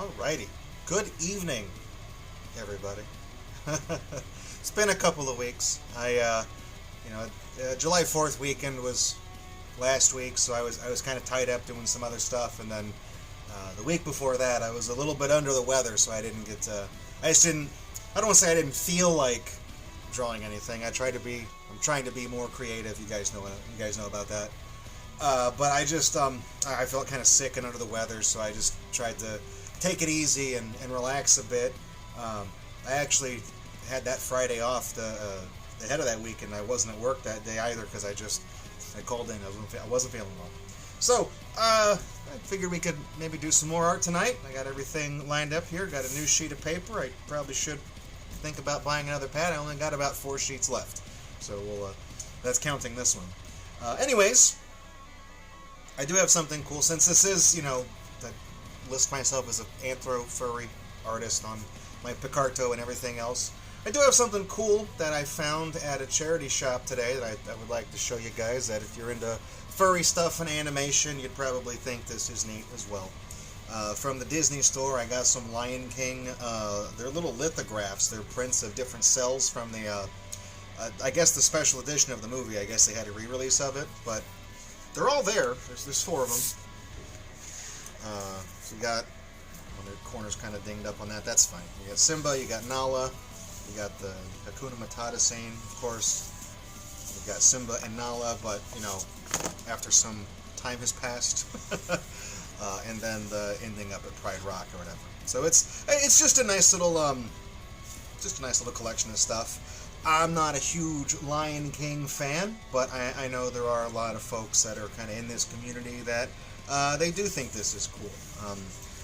Alrighty. Good evening, everybody. It's been a couple of weeks. July 4th weekend was last week, so I was kind of tied up doing some other stuff, and then the week before that I was a little bit under the weather, so I didn't get to. I don't want to say I didn't feel like drawing anything. I'm trying to be more creative. You guys know about that. But I felt kind of sick and under the weather, so I just tried to take it easy and relax a bit. I actually had that Friday off the head of that week, and I wasn't at work that day either because I called in. I wasn't feeling well. So, I figured we could maybe do some more art tonight. I got everything lined up here. Got a new sheet of paper. I probably should think about buying another pad. I only got about 4 sheets left. So, that's counting this one. Anyways, I do have something cool. Since this is, I list myself as an anthro furry artist on my Picarto and everything else, I do have something cool that I found at a charity shop today that I would like to show you guys, that if you're into furry stuff and animation, you'd probably think this is neat as well. From the Disney store, I got some Lion King. They're little lithographs. They're prints of different cells from the, I guess the special edition of the movie. I guess they had a re-release of it, but they're all there. There's 4 of them. So you got, one of the corners kind of dinged up on that. That's fine. You got Simba, you got Nala, you got the Hakuna Matata scene, of course. You got Simba and Nala, but, after some time has passed. And then the ending up at Pride Rock or whatever. So it's just a nice little collection of stuff. I'm not a huge Lion King fan, but I know there are a lot of folks that are kind of in this community that they do think this is cool.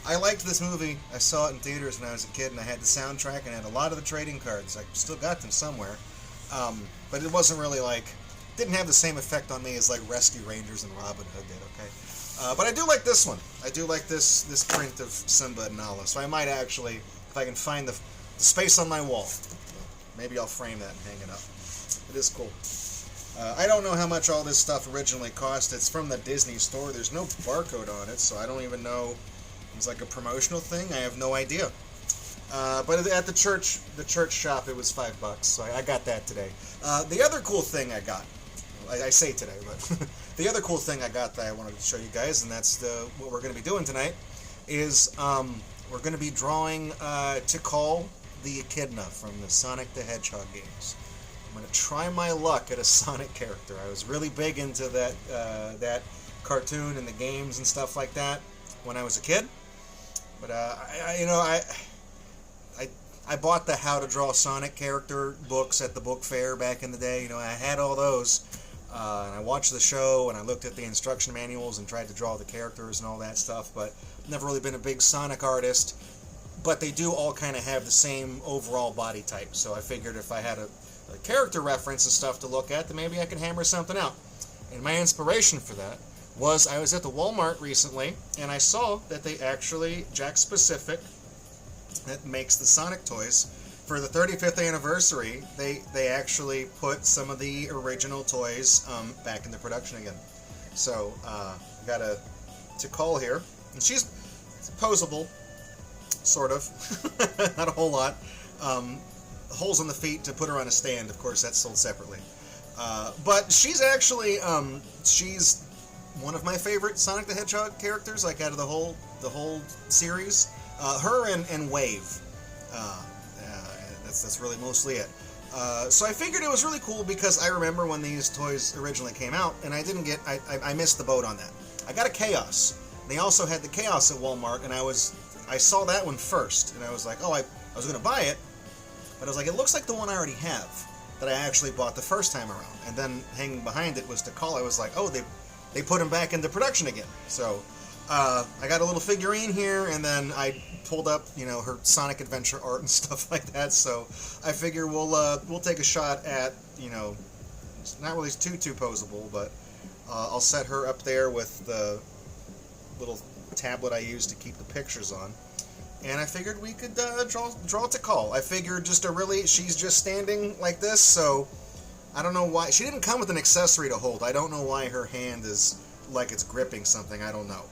I liked this movie. I saw it in theaters when I was a kid, and I had the soundtrack and I had a lot of the trading cards. I still got them somewhere, but it wasn't really didn't have the same effect on me as like Rescue Rangers and Robin Hood did. Okay, but I do like this one. I do like this print of Simba and Nala. So I might actually, if I can find the space on my wall, maybe I'll frame that and hang it up. It is cool. I don't know how much all this stuff originally cost. It's from the Disney store. There's no barcode on it, so I don't even know. It's like a promotional thing. I have no idea. But at the church shop, it was $5, so I got that today. The other cool thing I got, I say today, but the other cool thing I got that I wanted to show you guys, and that's what we're going to be doing tonight, is we're going to be drawing Tikal the Echidna from the Sonic the Hedgehog games. I'm going to try my luck at a Sonic character. I was really big into that cartoon and the games and stuff like that when I was a kid. But I bought the How to Draw Sonic character books at the book fair back in the day. I had all those, and I watched the show and I looked at the instruction manuals and tried to draw the characters and all that stuff. But never really been a big Sonic artist. But they do all kind of have the same overall body type. So I figured if I had a character reference and stuff to look at, then maybe I could hammer something out. And my inspiration for that was I was at the Walmart recently, and I saw that they actually, Jakks Pacific, that makes the Sonic toys, for the 35th anniversary, they actually put some of the original toys back into production again. So, got a Tikal here, and she's posable, sort of, not a whole lot. Holes on the feet to put her on a stand, of course, that's sold separately. But she's actually, she's one of my favorite Sonic the Hedgehog characters, like out of the whole series. Her and Wave. That's really mostly it. So I figured it was really cool because I remember when these toys originally came out, and I missed the boat on that. I got a Chaos. They also had the Chaos at Walmart, and I saw that one first, and I was like, oh, I was going to buy it, but I was like, it looks like the one I already have that I actually bought the first time around. And then hanging behind it was Tikal. I was like, oh, they put him back into production again. So I got a little figurine here, and then I pulled up, her Sonic Adventure art and stuff like that. So I figure we'll take a shot at, it's not really too posable, but I'll set her up there with the little tablet I use to keep the pictures on. And I figured we could draw Tikal. I figured she's just standing like this, so I don't know why. She didn't come with an accessory to hold. I don't know why her hand is like it's gripping something. I don't know.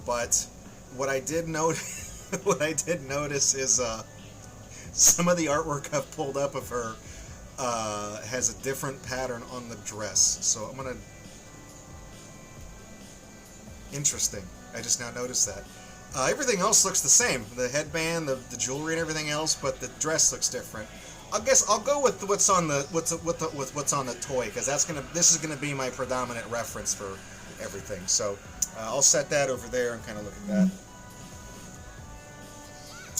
But what I did note what I did notice is some of the artwork I've pulled up of her has a different pattern on the dress. So I'm gonna... Interesting. I just now noticed that. Everything else looks the same. The headband, the jewelry, and everything else, but the dress looks different. I guess I'll go with what's on the what's on the toy, because this is gonna be my predominant reference for everything. So I'll set that over there and kind of look at that.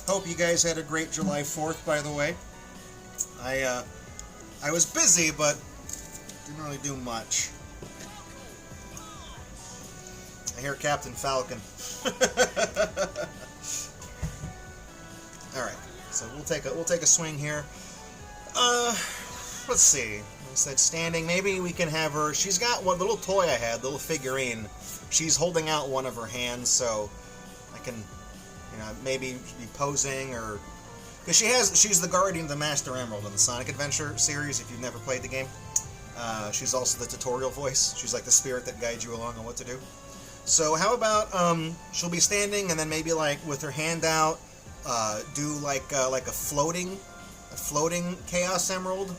Hope you guys had a great July 4th, by the way. I was busy, but didn't really do much. I hear Captain Falcon. All right, so we'll take a swing here. Let's see. I said standing. Maybe we can have her. She's got one little toy I had, little figurine. She's holding out one of her hands, so I can, maybe be posing, or because she's the guardian of the Master Emerald in the Sonic Adventure series. If you've never played the game, she's also the tutorial voice. She's like the spirit that guides you along on what to do. So how about she'll be standing, and then maybe like with her hand out, do like a floating Chaos Emerald,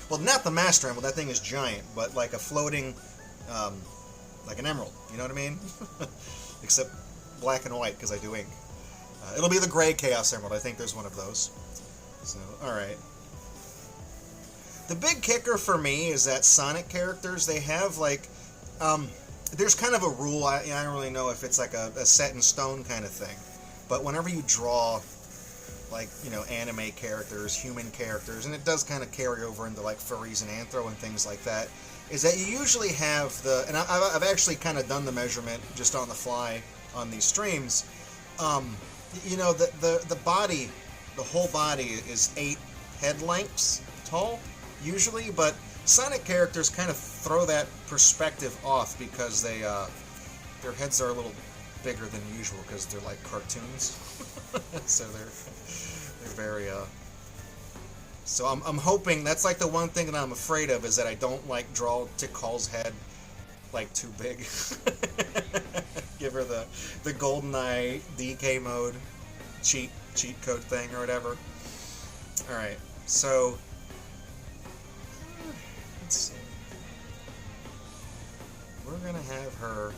well, not the Master Emerald, that thing is giant, but like a floating, like an emerald, you know what I mean? Except black and white, because I do ink. It'll be the gray Chaos Emerald, I think there's one of those. So, alright. The big kicker for me is that Sonic characters, they have like, there's kind of a rule, I don't really know if it's like a set in stone kind of thing, but whenever you draw like, anime characters, human characters, and it does kind of carry over into like furries and anthro and things like that, is that you usually have and I've actually kind of done the measurement just on the fly on these streams, the body, the whole body is 8 head lengths tall, usually, but Sonic characters kind of throw that perspective off because their heads are a little bigger than usual because they're like cartoons. So they're very so I'm hoping that's like the one thing that I'm afraid of, is that I don't like draw Tikal's head like too big. Give her the GoldenEye DK mode cheat code thing or whatever. All right, so let's see. We're gonna have her.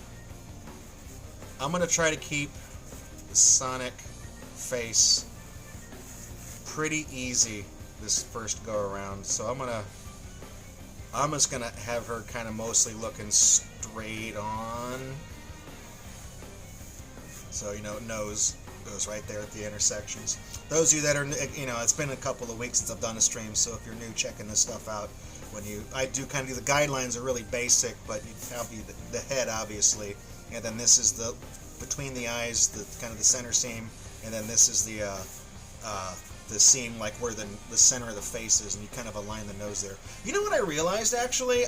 I'm gonna try to keep the Sonic face pretty easy this first go around, so I'm just gonna have her kind of mostly looking straight on. So nose goes right there at the intersections. Those of you that are, it's been a couple of weeks since I've done a stream, so if you're new checking this stuff out, I do kind of do the guidelines are really basic, but you have the head obviously, and then this is the between the eyes, the kind of the center seam, and then this is the seam like where the center of the face is, and you kind of align the nose there. You know what I realized actually?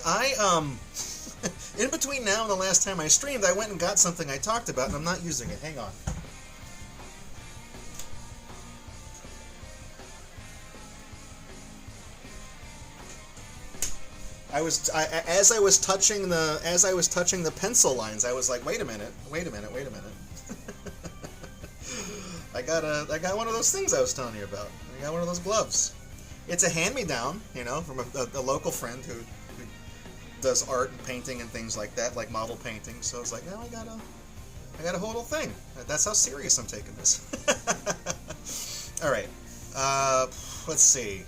In between now and the last time I streamed, I went and got something I talked about, and I'm not using it. Hang on. As I was touching the pencil lines, I was like, wait a minute. I got one of those things I was telling you about. I got one of those gloves. It's a hand-me-down, from a local friend who does art and painting and things like that, like model painting. So I was like, no, I got a whole little thing. That's how serious I'm taking this. All right. Let's see.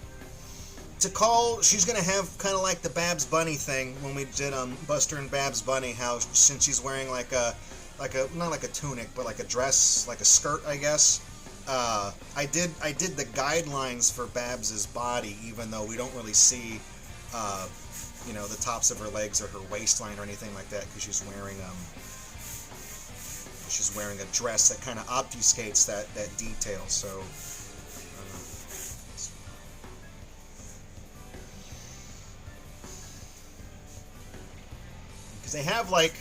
Tikal, she's gonna have kind of like the Babs Bunny thing when we did Buster and Babs Bunny. How since she's wearing like a not like a tunic, but like a dress, like a skirt, I guess. I did the guidelines for Babs's body, even though we don't really see, the tops of her legs or her waistline or anything like that, because she's wearing a dress that kind of obfuscates that detail. So. They have like,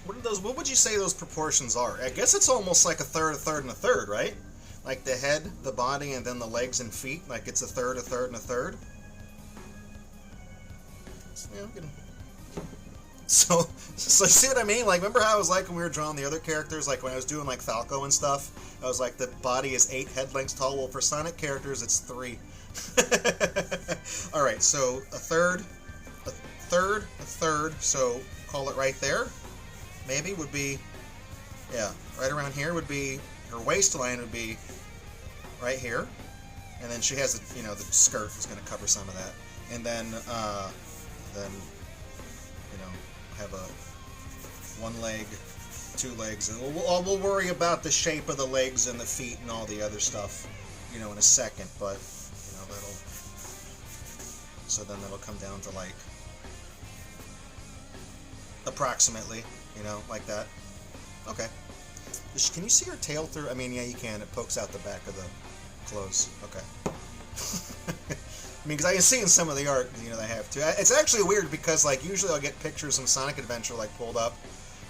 what would you say those proportions are? I guess it's almost like a third, and a third, right? Like the head, the body, and then the legs and feet, like it's a third, and a third. So, So see what I mean? Like, remember how I was like when we were drawing the other characters? Like, when I was doing, like, Falco and stuff? I was like, the body is 8 head lengths tall. Well, for Sonic characters, it's 3. Alright, so a third, so call it right there. Maybe would be, yeah, right around here would be, her waistline would be right here. And then she has, you know, the skirt is going to cover some of that. And then, you know, have a 1 leg, 2 legs, and we'll worry about the shape of the legs and the feet and all the other stuff, you know, in a second. But you know, so then that'll come down to like approximately, you know, like that. Okay. Can you see her tail through? I mean, yeah, you can. It pokes out the back of the clothes. Okay. I mean, because I can see in some of the art, you know, they have to. It's actually weird because, like, usually I'll get pictures from Sonic Adventure, like, pulled up,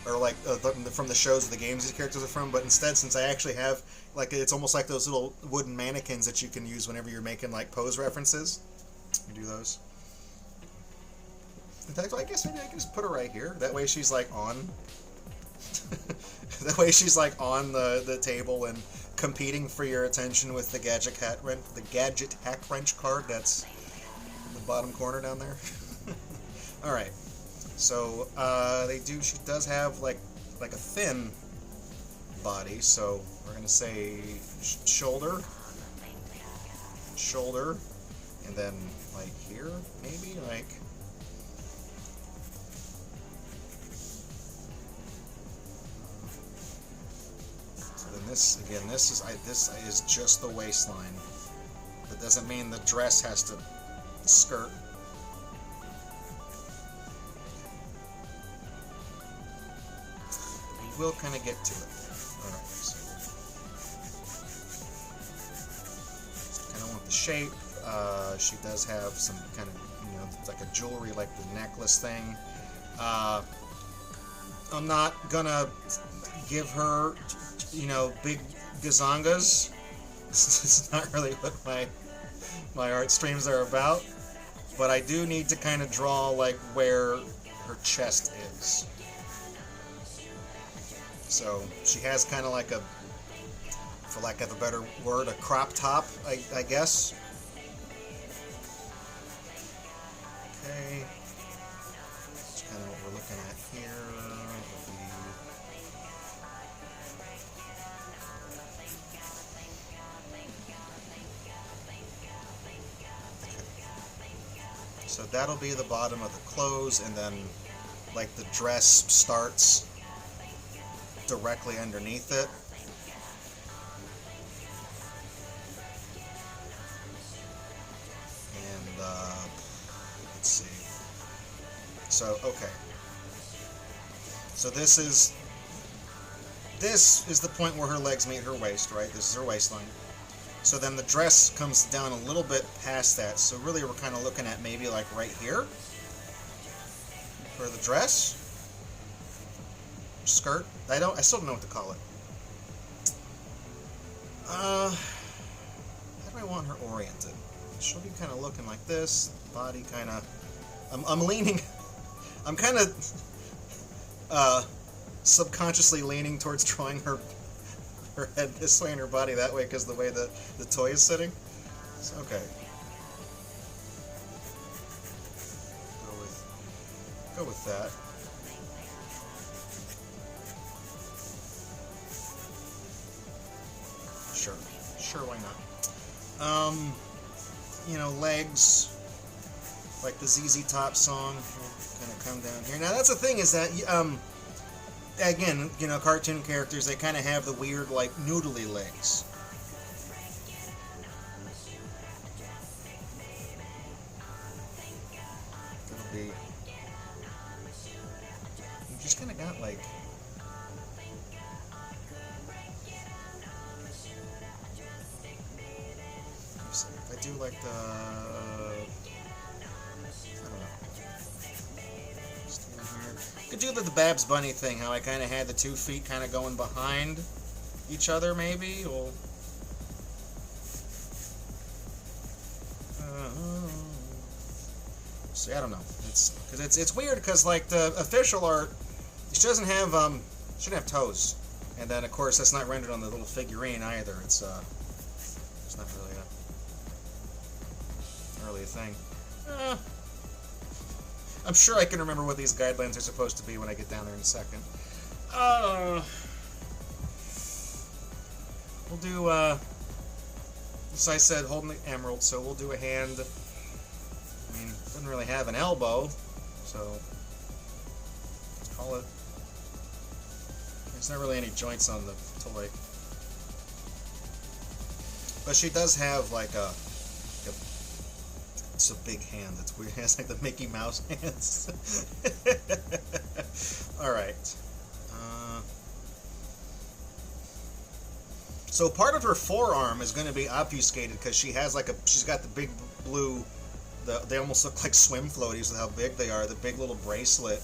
or, like, from the shows of the games these characters are from, but instead, since I actually have, like, it's almost like those little wooden mannequins that you can use whenever you're making, like, pose references. You do those. In fact, I guess maybe I can just put her right here. That way she's, like, on... that way she's, like, on the table and competing for your attention with the Gadget Hack Wrench card that's in the bottom corner down there. Alright. So, she does have, like a thin body, so we're gonna say shoulder, and then, like, here, maybe, like... And this is just the waistline. That doesn't mean the dress has to skirt. We will kind of get to it. Alright, so kind of want the shape. She does have some kind of, you know, like a jewelry, like the necklace thing. I'm not gonna give her, you know, big gazongas. It's not really what my art streams are about, but I do need to kind of draw like where her chest is. So she has kind of like a, for lack of a better word, a crop top, I guess. Okay, that's kind of what we're looking at here. So that'll be the bottom of the clothes, and then like the dress starts directly underneath it. And let's see. So okay. So this is the point where her legs meet her waist, right? This is her waistline. So then the dress comes down a little bit past that. So really we're kind of looking at maybe like right here for the dress. Skirt. I still don't know what to call it. How do I want her oriented? She'll be kind of looking like this. Body kind of... I'm leaning... I'm kind of subconsciously leaning towards drawing her head this way and her body that way because the way the toy is sitting. So, okay. Go with that. Sure, why not? You know, legs, like the ZZ Top song, kind of come down here. Now that's the thing, is that again, you know, cartoon characters, they kind of have the weird, like, noodly legs. It'll be... You just kind of got, like... If I do, like, the... Could do the Babs Bunny thing, how I kind of had the 2 feet kind of going behind each other, maybe. Or see, I don't know. because it's weird because like the official art, she doesn't have she doesn't have toes, and then of course that's not rendered on the little figurine either. It's not really a thing. I'm sure I can remember what these guidelines are supposed to be when I get down there in a second. We'll do, as I said, holding the emerald, so we'll do a hand. I mean, it doesn't really have an elbow, so let's call it. There's not really any joints on the toy. But she does have like a it's a big hand. It's weird. It has like the Mickey Mouse hands. Alright. So part of her forearm is going to be obfuscated because she has like she's got the big blue, they almost look like swim floaties with how big they are, the big little bracelet.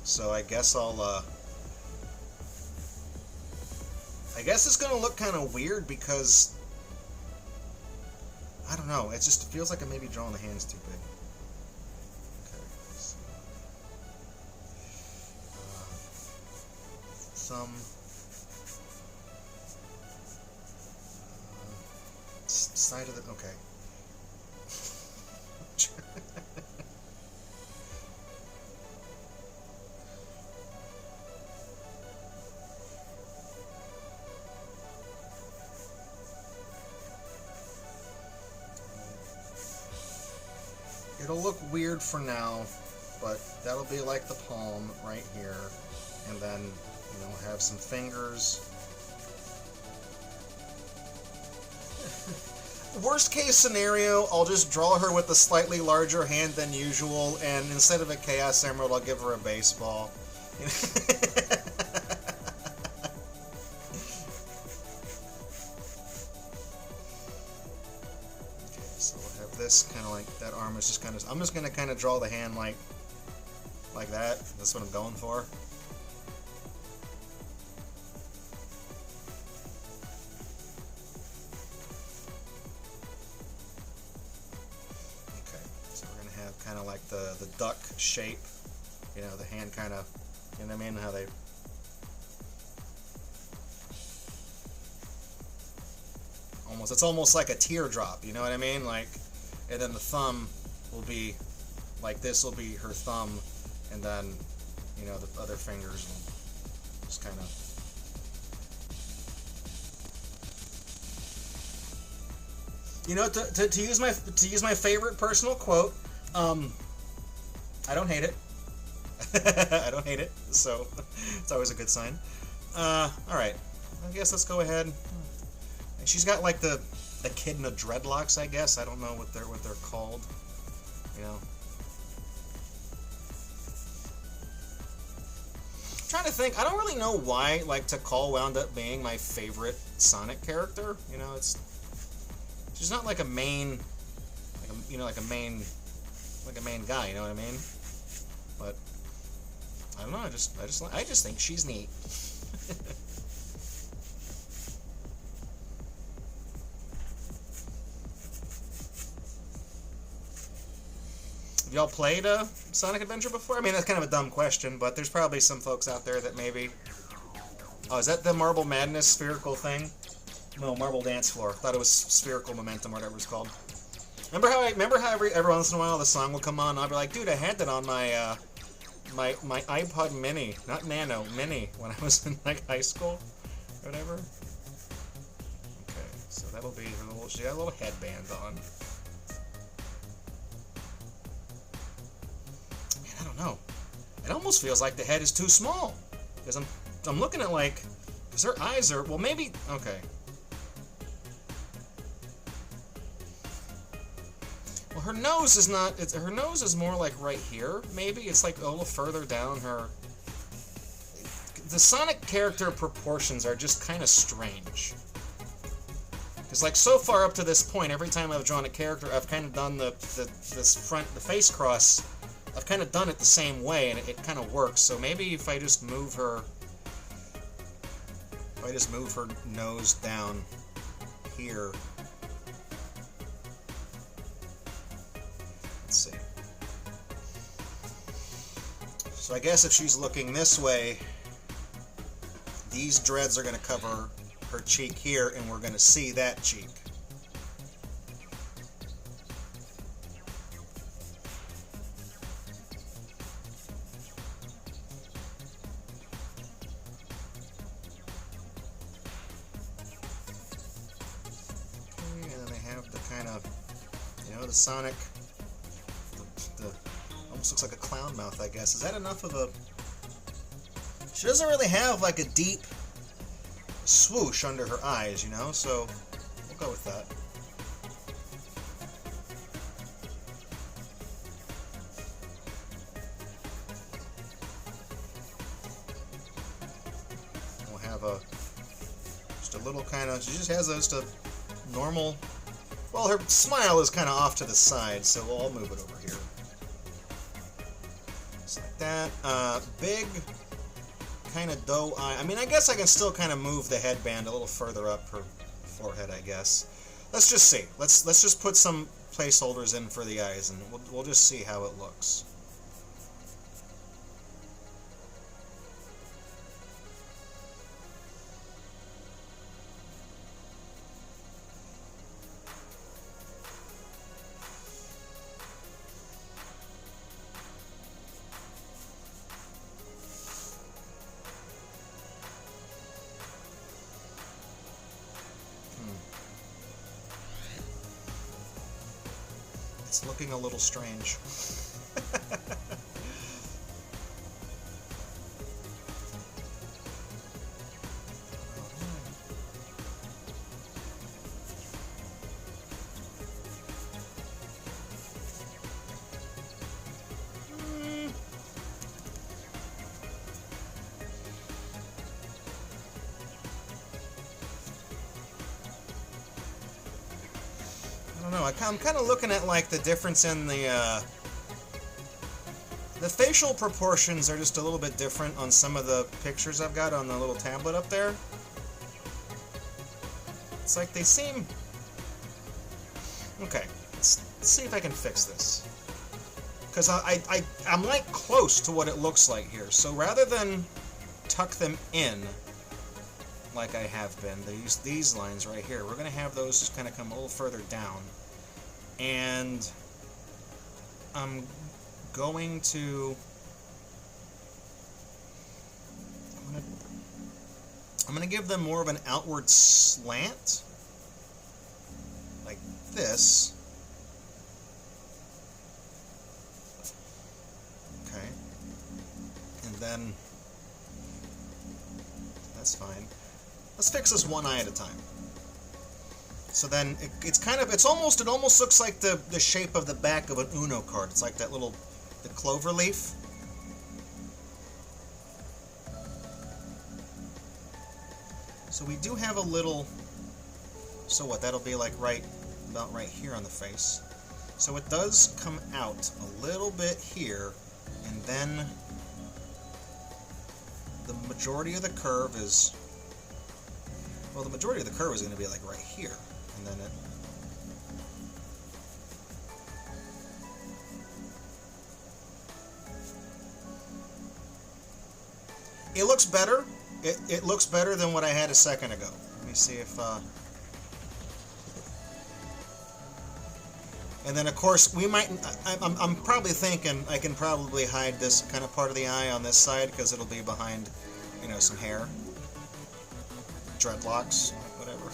So I guess I guess it's going to look kind of weird because, I don't know, it just feels like I may be drawing the hands too big. Okay, so, thumb. Side of the, okay. It'll look weird for now, but that'll be like the palm right here, and then, you know, have some fingers. Worst case scenario, I'll just draw her with a slightly larger hand than usual, and instead of a Chaos Emerald, I'll give her a baseball. Okay, so we'll have this kind of like, that arm is just kind of, I'm just going to kind of draw the hand like that. That's what I'm going for. Kind of like the duck shape, you know, the hand kind of, you know what I mean, how they, it's almost like a teardrop, you know what I mean, like, and then the thumb will be, like this will be her thumb, and then, you know, the other fingers will just kind of, you know, to use my favorite personal quote, I don't hate it. I don't hate it, so it's always a good sign. Alright, I guess let's go ahead. And she's got like the Echidna dreadlocks, I guess. I don't know what they're called. You know. I'm trying to think. I don't really know why like Tikal wound up being my favorite Sonic character. You know, she's not like a main, like a main guy, you know what I mean? But I don't know. I just think she's neat. Have y'all played Sonic Adventure before? I mean, that's kind of a dumb question, but there's probably some folks out there that maybe. Oh, is that the Marble Madness spherical thing? No, Marble Dance Floor. I thought it was Spherical Momentum, or whatever it's called. Remember how every once in a while the song will come on, and I'll be like, dude, I had that on my my iPod Mini, not Nano, Mini, when I was in like high school, or whatever. Okay, so that'll be her little. She got a little headband on. Man, I don't know. It almost feels like the head is too small, because I'm looking at like, because her eyes are, well, maybe, okay. Her nose is not, her nose is more like right here, maybe. It's like a little further down her. The Sonic character proportions are just kind of strange. Because like so far up to this point, every time I've drawn a character, I've kind of done the face cross, I've kind of done it the same way, and it kind of works. So maybe if I just move her, nose down here. Let's see. So I guess if she's looking this way, these dreads are going to cover her cheek here, and we're going to see that cheek. Okay, and then they have the kind of, you know, the Sonic, the almost looks like a clown mouth, I guess. Is that enough of a... She doesn't really have like a deep swoosh under her eyes, you know, so we'll go with that. We'll have just a little kind of, she just has just a normal, well, her smile is kind of off to the side, so I'll move it over here. Just like that. Big kind of doe eye. I mean, I guess I can still kind of move the headband a little further up her forehead, I guess. Let's just see. Let's just put some placeholders in for the eyes, and we'll just see how it looks. It's looking a little strange. I don't know. I'm kind of looking at like the difference in the facial proportions are just a little bit different on some of the pictures I've got on the little tablet up there. It's like they seem... Okay, let's see if I can fix this. Because I'm like close to what it looks like here. So rather than tuck them in like I have been, these lines right here, we're going to have those just kind of come a little further down. And I'm going to... I'm going to give them more of an outward slant, like this. Okay. And then, that's fine. Let's fix this one eye at a time. So then it almost looks like the shape of the back of an Uno card. It's like that little, the clover leaf. So we do have a little, so what, that'll be like about right here on the face. So it does come out a little bit here, and then the majority of the curve is, well, the majority of the curve is going to be like right here. And then it looks better. It looks better than what I had a second ago. Let me see if and then of course we might, I'm probably thinking I can probably hide this kind of part of the eye on this side because it'll be behind, you know, some hair, dreadlocks, whatever.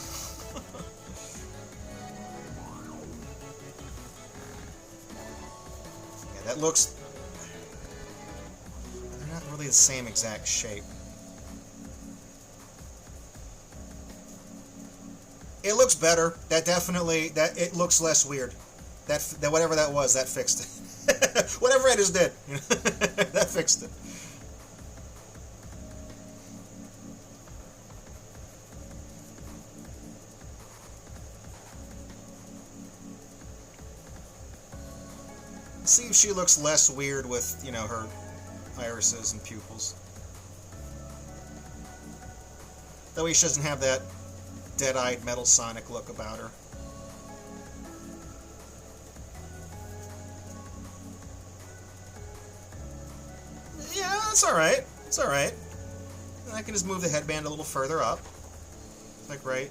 That looks... They're not really the same exact shape. It looks better. That definitely... It looks less weird. That whatever that was, that fixed it. Whatever I just did. That fixed it. See if she looks less weird with, you know, her irises and pupils. That way she doesn't have that dead-eyed Metal Sonic look about her. Yeah, It's alright. It's alright. I can just move the headband a little further up. Like right.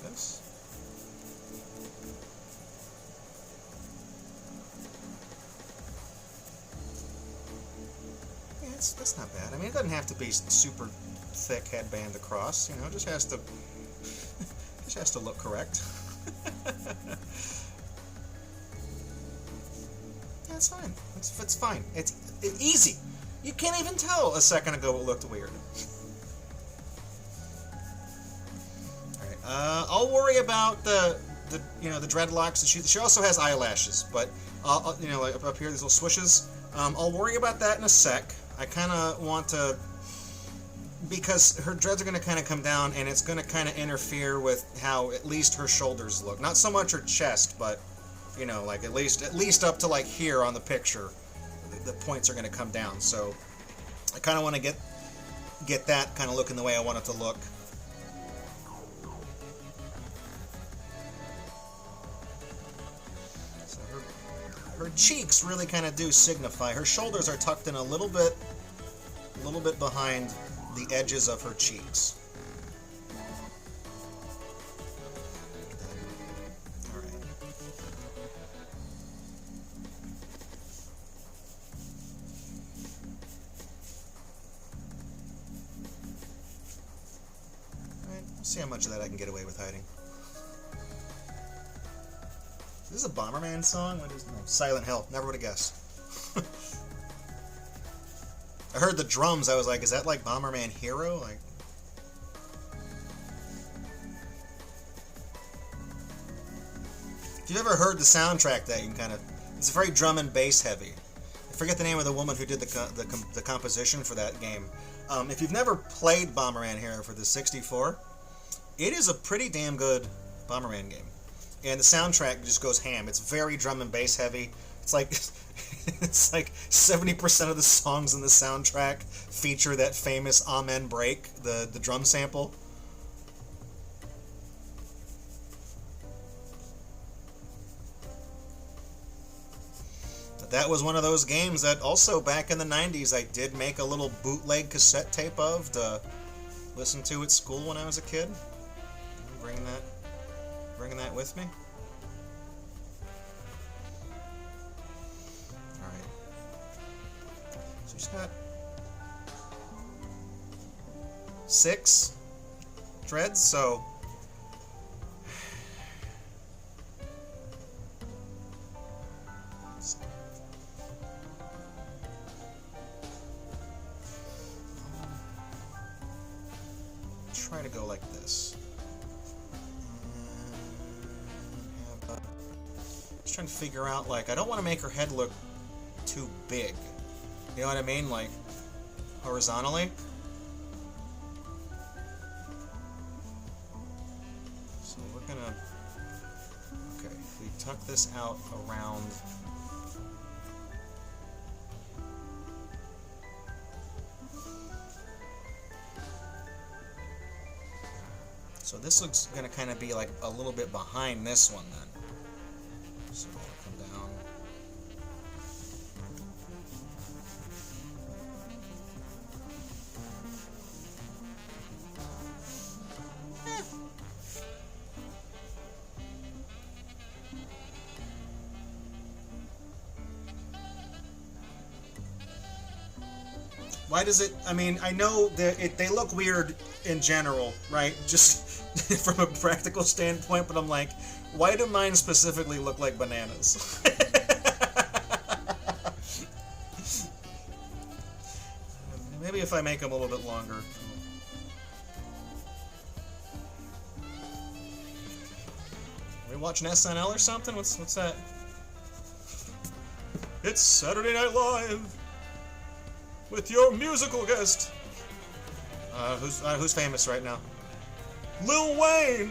This. Yeah, that's not bad. I mean, it doesn't have to be super thick headband across, you know, it just has to look correct. That's fine. It's fine. It's easy. You can't even tell a second ago it looked weird. All right. I'll worry about the dreadlocks. She also has eyelashes, but like up here, these little swishes. I'll worry about that in a sec. I kind of want to, because her dreads are going to kind of come down, and it's going to kind of interfere with how at least her shoulders look. Not so much her chest, but like at least up to like here on the picture, the points are going to come down. So I kind of want to get that kind of looking the way I want it to look. So her cheeks really kind of do signify. Her shoulders are tucked in a little bit behind the edges of her cheeks. See how much of that I can get away with hiding. Is this a Bomberman song? What is no, Silent Hill. Never would have guessed. I heard the drums. I was like, is that like Bomberman Hero? Like, if you've ever heard the soundtrack, that you can kind of, it's very drum and bass heavy. I forget the name of the woman who did the composition for that game. If you've never played Bomberman Hero for the 64. It is a pretty damn good Bomberman game. And the soundtrack just goes ham. It's very drum and bass heavy. It's like 70% of the songs in the soundtrack feature that famous Amen break, the drum sample. But that was one of those games that also back in the 90s I did make a little bootleg cassette tape of to listen to at school when I was a kid. Bringing that with me. All right. So she's got 6 dreads. So try to go like this. Trying to figure out, like, I don't want to make her head look too big. You know what I mean? Like, horizontally. So we're gonna, okay, if we tuck this out around, so this looks gonna kind of be like a little bit behind this one then. So that'll come down. Why does it, I mean, I know that they look weird in general, right? Just from a practical standpoint, but I'm like, why do mine specifically look like bananas? Maybe if I make them a little bit longer. We watching SNL or something? What's that? It's Saturday Night Live with your musical guest. Who's famous right now? Lil Wayne.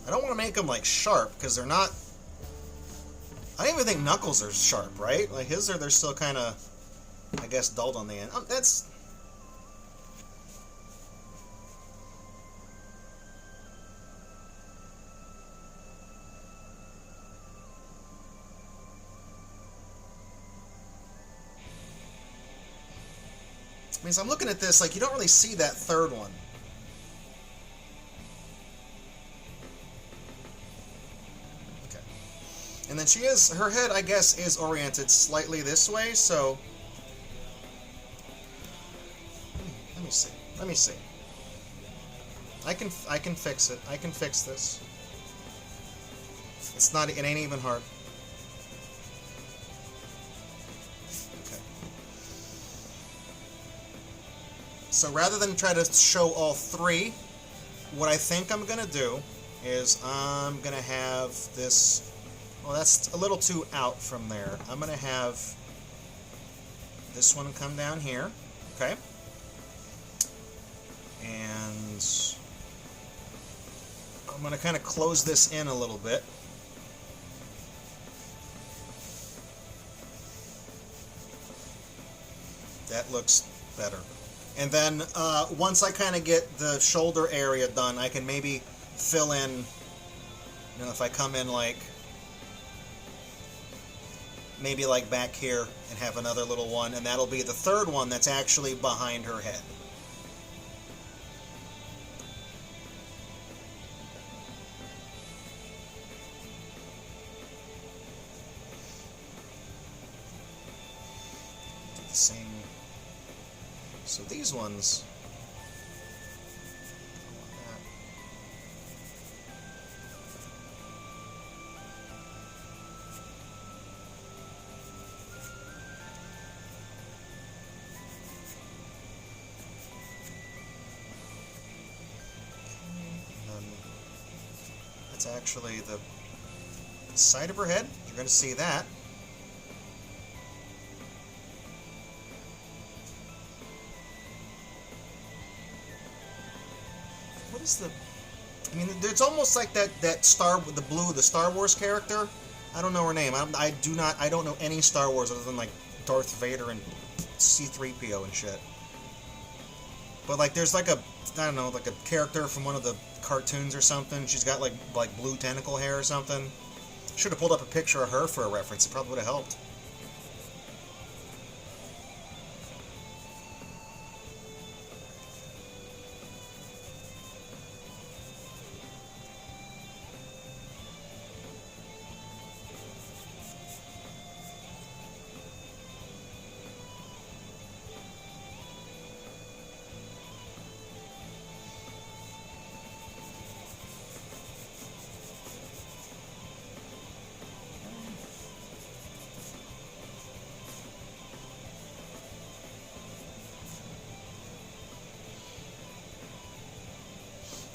I don't want to make them like sharp because they're not. I don't even think Knuckles are sharp, right? Like his are, they're still kind of, I guess, dulled on the end. That's. I mean, so I'm looking at this, like, you don't really see that third one. Okay. And then her head, I guess, is oriented slightly this way, so... Let me see. I can fix it. I can fix this. It ain't even hard. So rather than try to show all three, what I think I'm going to do is I'm going to have this... Well, that's a little too out from there. I'm going to have this one come down here, okay? And I'm going to kind of close this in a little bit. That looks better. And then once I kind of get the shoulder area done, I can maybe fill in, you know, if I come in like, maybe like back here and have another little one, and that'll be the third one that's actually behind her head. Do the same. So these ones, that's actually the side of her head. You're going to see that. What is the... I mean, it's almost like that the Star Wars character. I don't know her name. I don't know any Star Wars other than like Darth Vader and C-3PO and shit. But like, there's like I don't know, like a character from one of the cartoons or something. She's got like blue tentacle hair or something. Should have pulled up a picture of her for a reference. It probably would have helped.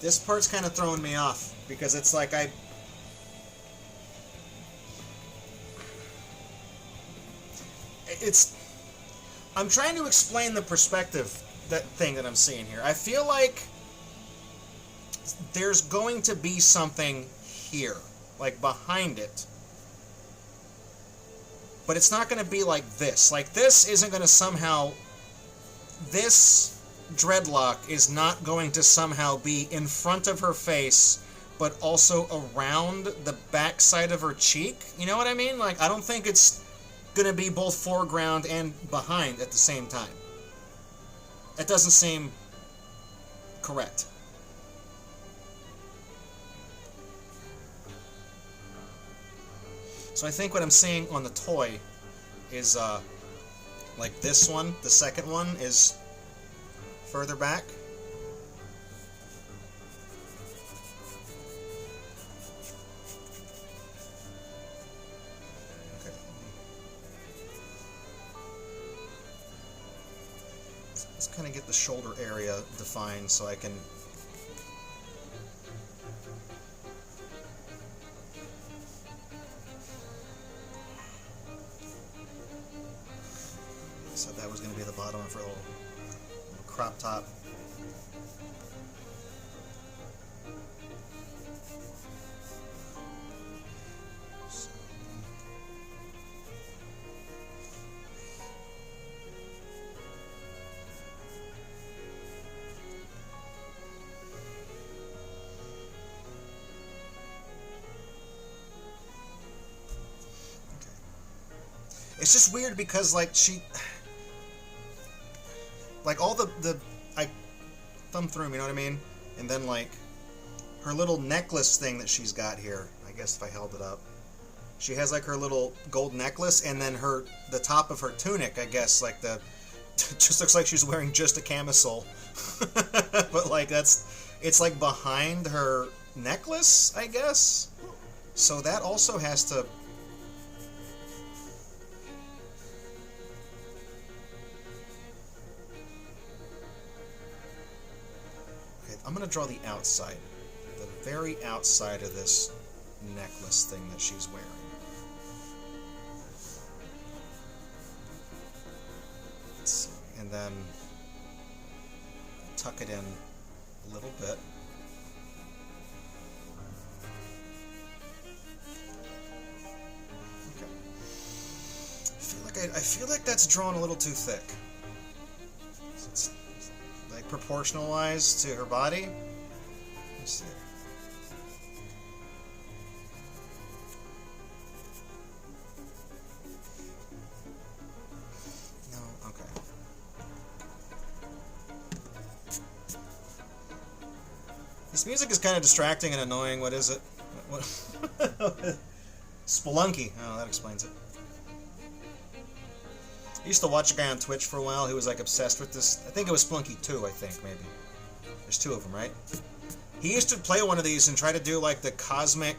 This part's kind of throwing me off because it's like I'm trying to explain the perspective thing that I'm seeing here. I feel like there's going to be something here, like behind it. But it's not going to be like this. Like this isn't going to somehow... This dreadlock is not going to somehow be in front of her face, but also around the back side of her cheek. You know what I mean? Like, I don't think it's going to be both foreground and behind at the same time. It doesn't seem correct. So I think what I'm seeing on the toy is, like this one, the second one, is further back. Okay. Let's kind of get the shoulder area defined so I can... So that was going to be the bottom of her little crop top. It's just weird because, like, like, all I thumb through them, you know what I mean? And then, like, her little necklace thing that she's got here, I guess if I held it up, she has, like, her little gold necklace, and then the top of her tunic, I guess, like, just looks like she's wearing just a camisole. But, like, it's, like, behind her necklace, I guess? So that also has to... Okay, I'm going to draw the outside. The very outside of this necklace thing that she's wearing. Let's see. And then tuck it in a little bit. I feel like that's drawn a little too thick. It's like proportional-wise to her body. Let's see. No, okay. This music is kind of distracting and annoying. What is it? What? Spelunky. Oh, that explains it. I used to watch a guy on Twitch for a while who was like obsessed with this. I think it was Splunky 2, I think, maybe. There's 2 of them, right? He used to play one of these and try to do like the cosmic...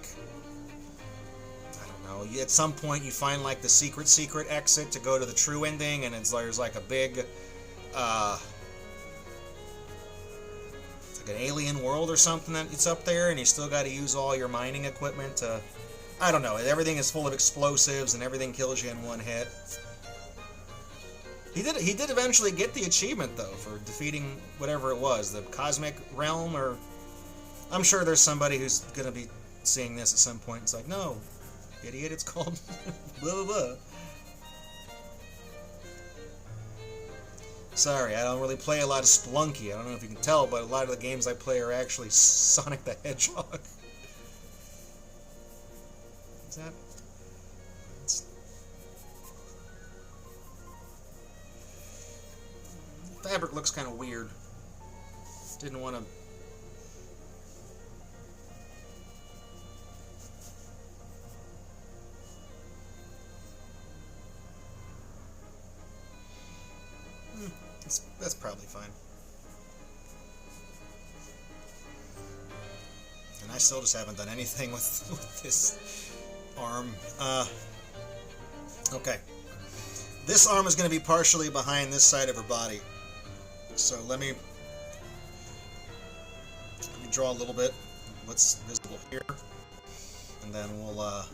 I don't know. At some point you find like the secret exit to go to the true ending, and there's like a big... it's like an alien world or something that it's up there, and you still got to use all your mining equipment to... I don't know. Everything is full of explosives and everything kills you in one hit. He did eventually get the achievement, though, for defeating whatever it was, the cosmic realm, or... I'm sure there's somebody who's going to be seeing this at some point. It's like, no, idiot, it's called blah, blah, blah. Sorry, I don't really play a lot of Spelunky. I don't know if you can tell, but a lot of the games I play are actually Sonic the Hedgehog. Is that... fabric looks kind of weird. Didn't want to... That's probably fine. And I still just haven't done anything with this arm. Okay. This arm is going to be partially behind this side of her body. So let me draw a little bit what's visible here, and then we'll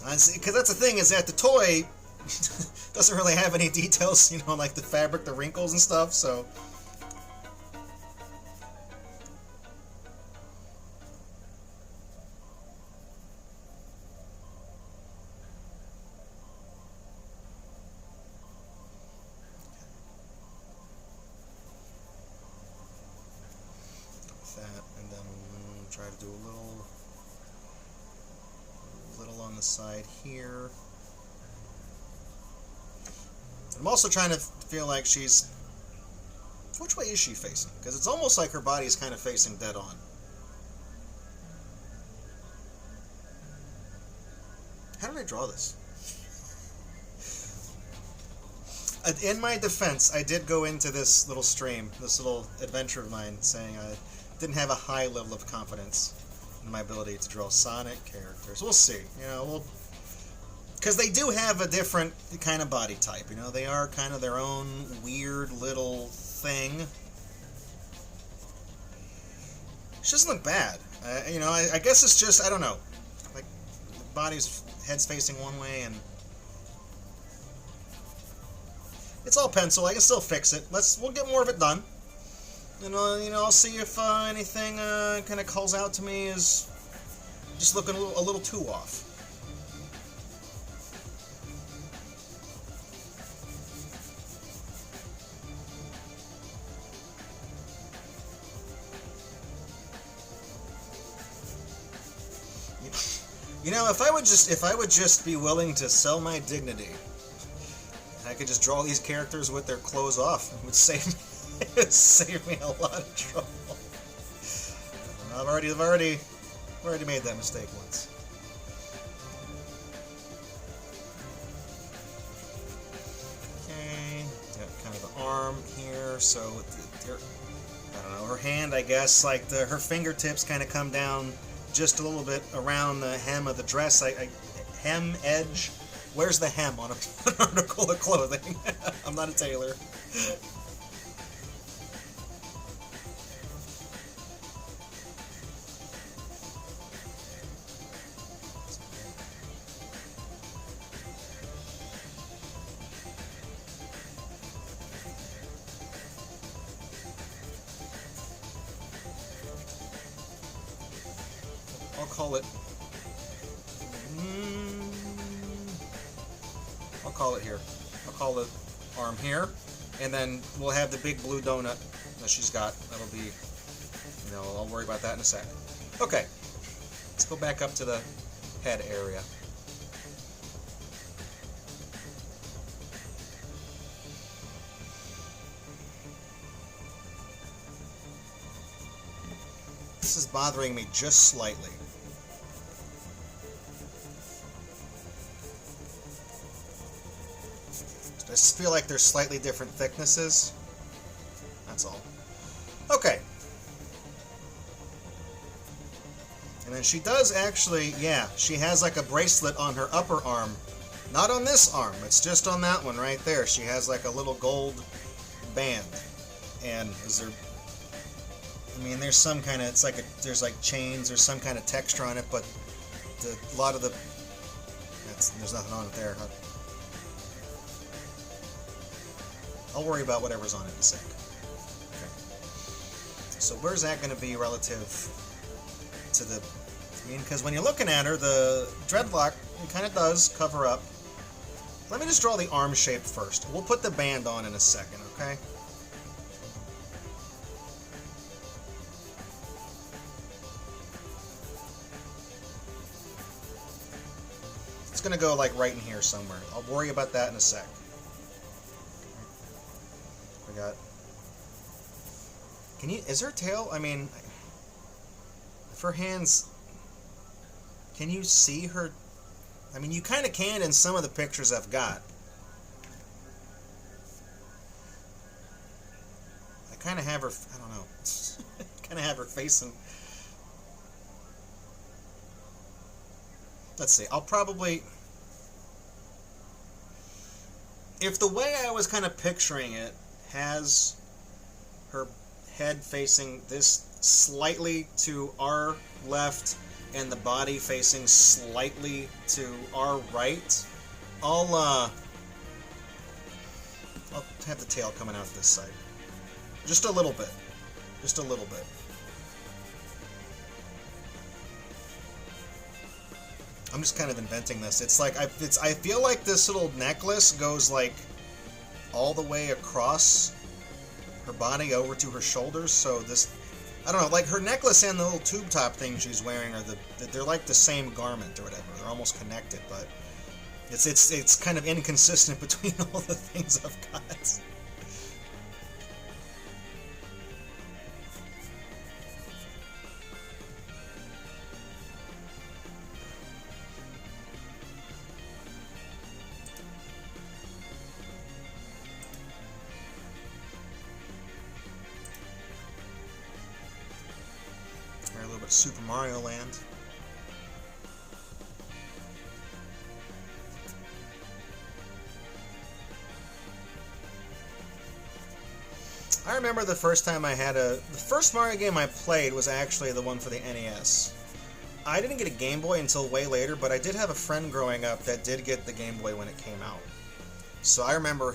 because that's the thing, is that the toy doesn't really have any details, you know, like the fabric, the wrinkles and stuff, so that, and then we'll try to do a little on the side here. I'm also trying to feel like she's... Which way is she facing? Because it's almost like her body is kind of facing dead on. How did I draw this? In my defense, I did go into this little stream, this little adventure of mine, saying I didn't have a high level of confidence in my ability to draw Sonic characters. We'll see. You know, because they do have a different kind of body type. You know, they are kind of their own weird little thing. She doesn't look bad. You know, I guess it's just, I don't know. Like, head's facing one way, and it's all pencil. I can still fix it. We'll get more of it done. And, you know, I'll see if anything kind of calls out to me as just looking a little too off. You know, if I would just be willing to sell my dignity, I could just draw these characters with their clothes off. It would save me, it would save me a lot of trouble. I've already made that mistake once. Okay, got kind of the arm here, so I don't know, her hand, I guess, like her fingertips kind of come down just a little bit around the hem of the dress. Hem edge. Where's the hem on an article of clothing? I'm not a tailor. I'll call it here. I'll call the arm here, and then we'll have the big blue donut that she's got. That'll be, you know, I'll worry about that in a sec. Okay, let's go back up to the head area. This is bothering me just slightly. I just feel like there's slightly different thicknesses. That's all. Okay. And then she does actually, yeah, she has like a bracelet on her upper arm. Not on this arm, it's just on that one right there. She has like a little gold band. And is there, I mean, there's some kind of, it's like there's like chains or some kind of texture on it, but a lot of the, there's nothing on it there. I'll worry about whatever's on it in a sec. Okay. So where's that going to be relative to the, I mean, because when you're looking at her, the dreadlock, it kind of does cover up. Let me just draw the arm shape first. We'll put the band on in a second, okay? It's going to go like right in here somewhere. I'll worry about that in a sec. We got... Can you... Is her tail... I mean... If her hands... Can you see her... I mean, you kind of can in some of the pictures I've got. I kind of have her... I don't know. kind of have her facing... Let's see. I'll probably... If the way I was kind of picturing it has her head facing this slightly to our left and the body facing slightly to our right, I'll have the tail coming out this side. Just a little bit. Just a little bit. I'm just kind of inventing this. It's like I feel like this little necklace goes like all the way across her body over to her shoulders. So this, I don't know, like her necklace and the little tube top thing she's wearing are they're like the same garment or whatever. They're almost connected, but it's kind of inconsistent between all the things I've got. A little bit of Super Mario Land. I remember the first time I had the first Mario game I played was actually the one for the NES. I didn't get a Game Boy until way later, but I did have a friend growing up that did get the Game Boy when it came out. So I remember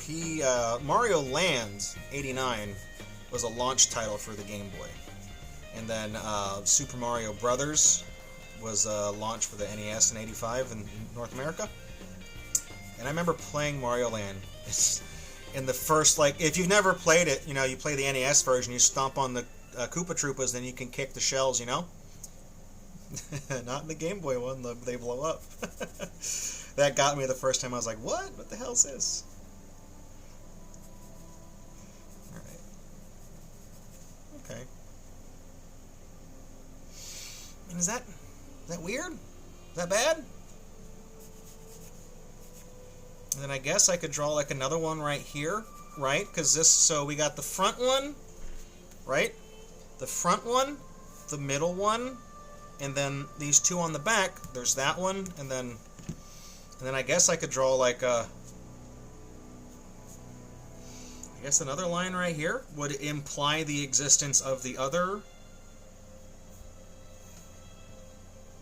Mario Land 89 was a launch title for the Game Boy. And then Super Mario Brothers was launched for the NES in '85 in North America. And I remember playing Mario Land. In the first, like, if you've never played it, you know, you play the NES version, you stomp on the Koopa Troopas, then you can kick the shells, you know? Not in the Game Boy one, they blow up. That got me the first time. I was like, what? What the hell is this? Alright. Okay. And is that weird? Is that bad? And then I guess I could draw like another one right here, right? Because this, so we got the front one, right? The front one, the middle one, and then these two on the back. There's that one, and then I guess I could draw like a, I guess another line right here would imply the existence of the other,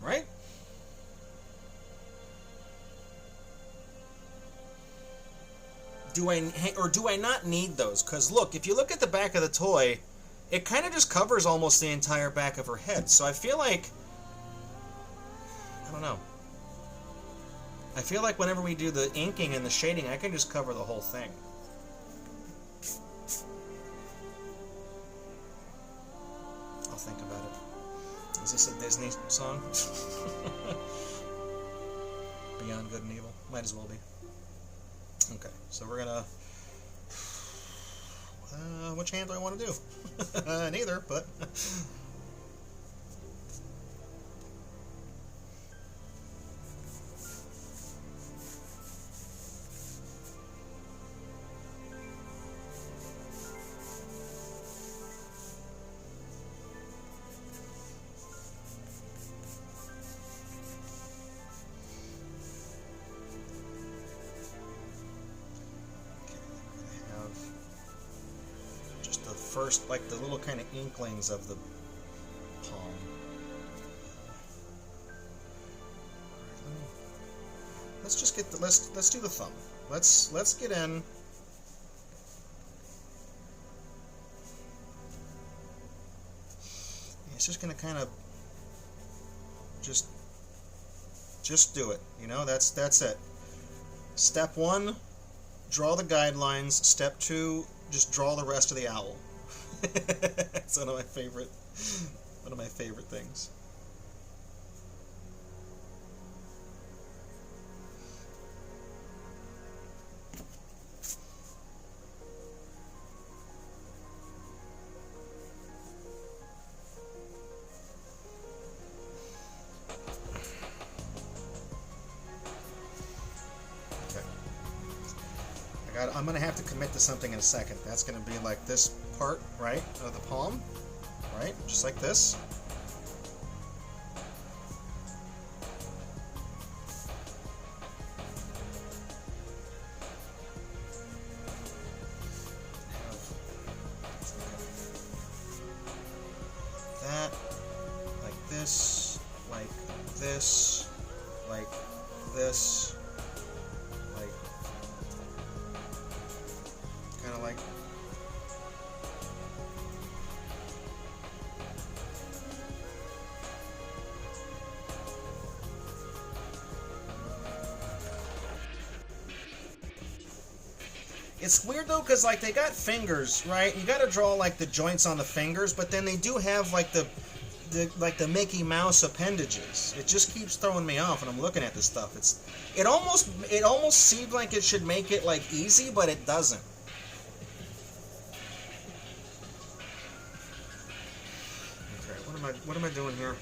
right? Do I not need those? Because look, if you look at the back of the toy, it kind of just covers almost the entire back of her head. So I feel like, I don't know. I feel like whenever we do the inking and the shading, I can just cover the whole thing. I'll think about it. Is this a Disney song? Beyond Good and Evil? Might as well be. Okay, so we're gonna... which hand do I want to do? Neither, but... first, like the little kind of inklings of the palm. Let's just get the let's do the thumb. Let's get in. It's just gonna kind of just do it. You know, that's it. Step 1, draw the guidelines. Step 2, just draw the rest of the owl. It's one of my favorite things. I'm going to have to commit to something in a second. That's going to be like this part, right, of the palm, right, just like this. That, like this, like this, like this. Like it's weird though, because like they got fingers, right? You got to draw like the joints on the fingers, but then they do have like the Mickey Mouse appendages. It just keeps throwing me off when I'm looking at this stuff. It almost seemed like it should make it like easy, but it doesn't. What am I doing here?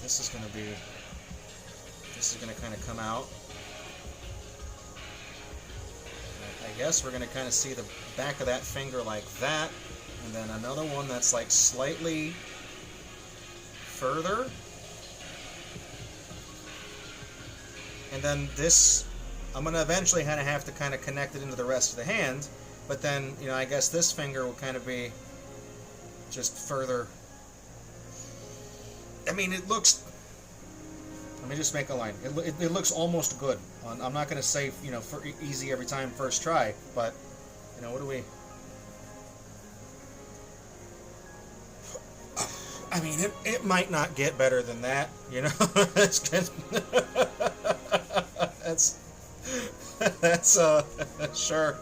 This is going to kind of come out. I guess we're going to kind of see the back of that finger like that, and then another one that's like slightly further. And then this, I'm going to eventually have to kind of connect it into the rest of the hand, but then, you know, I guess this finger will kind of be just further. I mean, it looks, let me just make a line. It looks almost good. I'm not going to say, you know, for easy every time, first try, but, you know, what do we... I mean, it might not get better than that, you know? That's sure.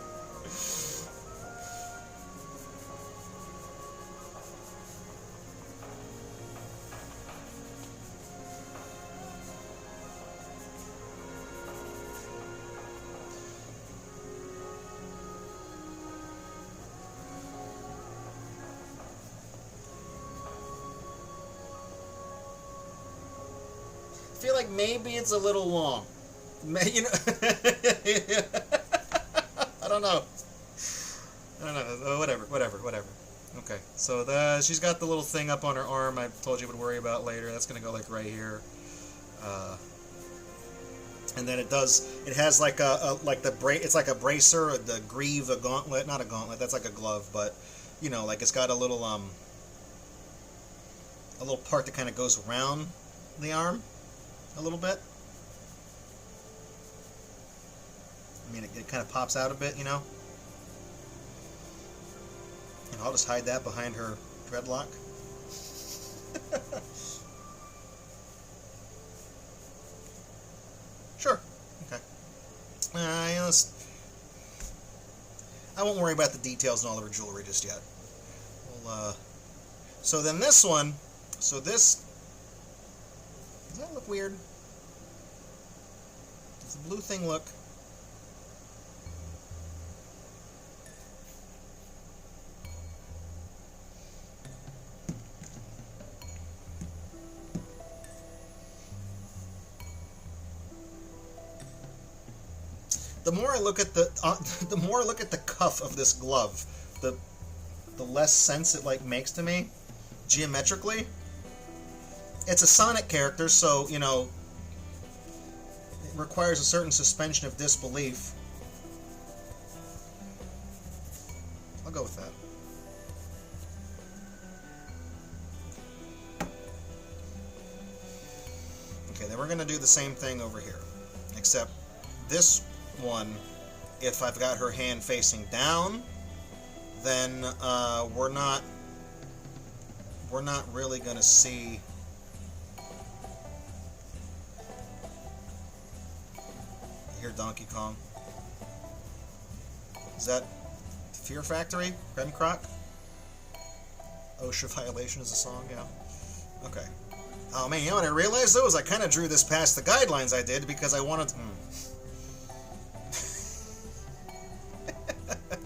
feel like maybe it's a little long. You know, I don't know. Whatever. Okay, so she's got the little thing up on her arm I told you would worry about later. That's gonna go like right here. And then it has like it's like a bracer, the greave, a gauntlet, not a gauntlet, that's like a glove, but you know, like it's got a little part that kind of goes around the arm a little bit. I mean, it kind of pops out a bit, you know. And I'll just hide that behind her dreadlock. Sure. Okay. You know, I won't worry about the details and all of her jewelry just yet. So then this one, does that look weird? Does the blue thing look? The more I look at the cuff of this glove, the less sense it like makes to me, geometrically. It's a Sonic character, so you know it requires a certain suspension of disbelief. I'll go with that. Okay, then we're gonna do the same thing over here, except this one, if I've got her hand facing down, then we're not really gonna see here. Donkey Kong, is that Fear Factory? Krem Croc? OSHA violation is a song, yeah. Okay. Oh man, you know what I realized though is I kind of drew this past the guidelines I did because I wanted to,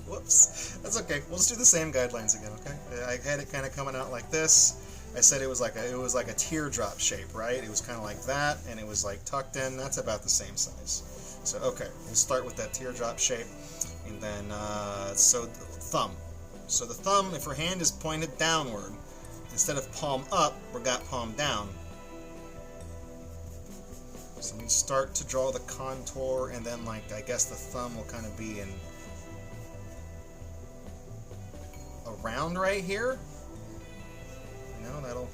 Whoops. That's okay. We'll just do the same guidelines again, okay? I had it kind of coming out like this. I said it was like a teardrop shape, right? It was kind of like that, and it was like tucked in. That's about the same size. So okay, we'll start with that teardrop shape, and then so the thumb. So the thumb, if her hand is pointed downward, instead of palm up, we got palm down. So we start to draw the contour, and then like I guess the thumb will kind of be in around right here. You know, that'll.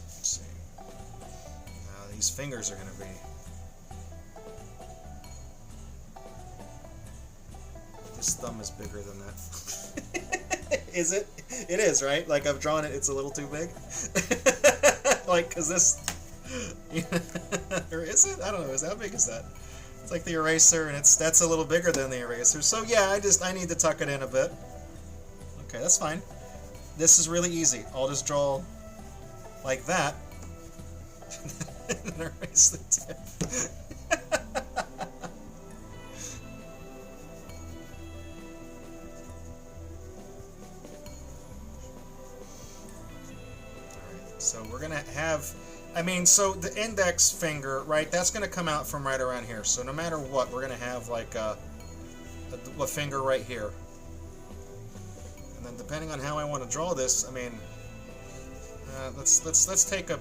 Let's see. Now these fingers are going to be. This thumb is bigger than that. Is it? It is, right? Like I've drawn it, it's a little too big. Like, cause this. Or is it? I don't know. How big is that? It's like the eraser, and that's a little bigger than the eraser. So yeah, I need to tuck it in a bit. Okay, that's fine. This is really easy. I'll just draw like that, and erase the tip. Alright, so we're gonna have. I mean, so the index finger, right, that's going to come out from right around here. So no matter what, we're going to have like a finger right here. And then depending on how I want to draw this, I mean, let's take an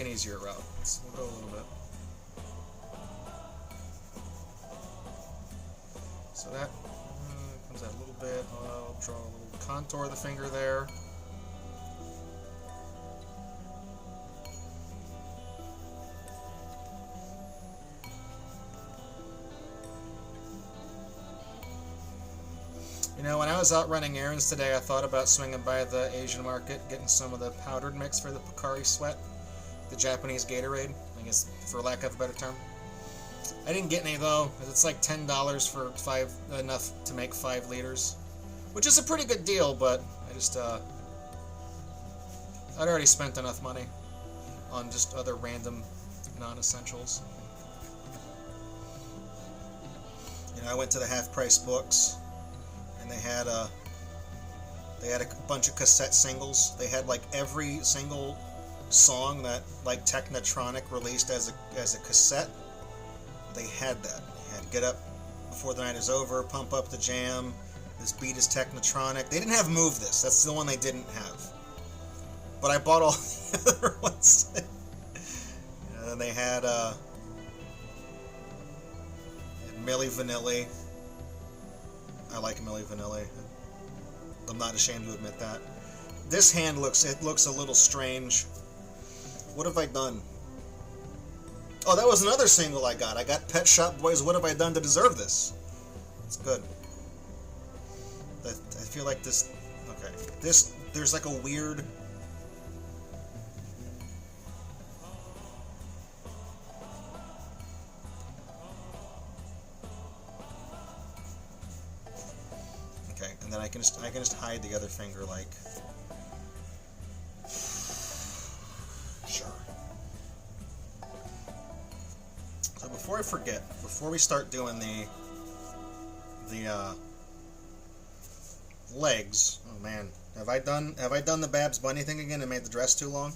easier route. We'll go a little bit. So that comes out a little bit. I'll draw a little contour of the finger there. You know, when I was out running errands today, I thought about swinging by the Asian market, getting some of the powdered mix for the Pocari Sweat, the Japanese Gatorade, I guess, for lack of a better term. I didn't get any though, because it's like $10 for enough to make 5 liters, which is a pretty good deal, but I just, I'd already spent enough money on just other random non-essentials. You I went to the half-price books, and they had a bunch of cassette singles. They had like every single song that like Technotronic released as a cassette. They had that. They had Get Up Before the Night Is Over, Pump Up the Jam, This Beat Is Technotronic. They didn't have Move This. That's the one they didn't have. But I bought all the other ones. And then they had Milli Vanilli. I like Milli Vanilli. I'm not ashamed to admit that. This hand looks a little strange. What have I done? Oh, that was another single I got. I got Pet Shop Boys, What Have I Done to Deserve This? It's good. I feel like this... Okay. There's like a weird... Okay, and then I can just hide the other finger, like... Sure. So before I forget, before we start doing the legs, oh man, have I done the Babs Bunny thing again and made the dress too long?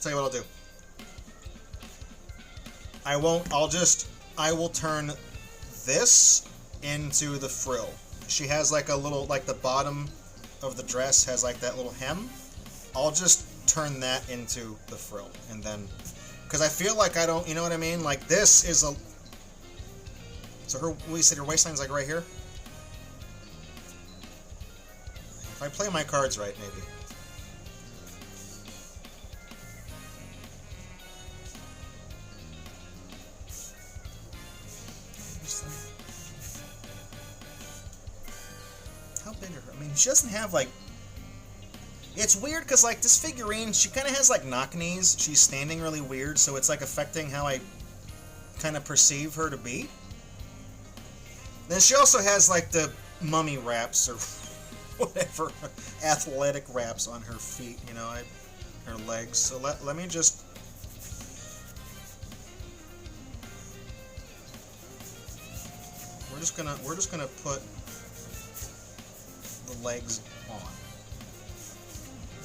Tell you what I'll do. I will turn this into the frill. She has like a little, like the bottom of the dress has like that little hem. I'll just turn that into the frill, and then, because I feel like I don't, you know what I mean? Like this is a, so her, we said her waistline's like right here. If I play my cards right, maybe. How big are her? I mean, she doesn't have like... It's weird because like this figurine, she kind of has like knock knees. She's standing really weird, so it's like affecting how I kind of perceive her to be. Then she also has like the mummy wraps or whatever, athletic wraps on her feet, you know, her legs. So let me just... We're just gonna put the legs on,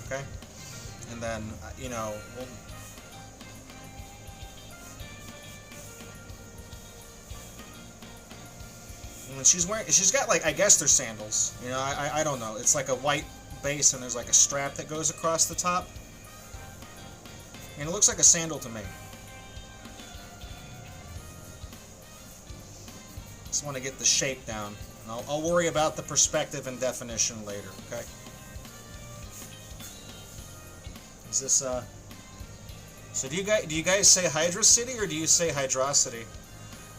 okay, and then you know we'll. And she's got like, I guess they're sandals, you know, I don't know. It's like a white base and there's like a strap that goes across the top, and it looks like a sandal to me. Just want to get the shape down. And I'll worry about the perspective and definition later, okay? Is this, so do you guys say Hydrocity or do you say Hydrocity?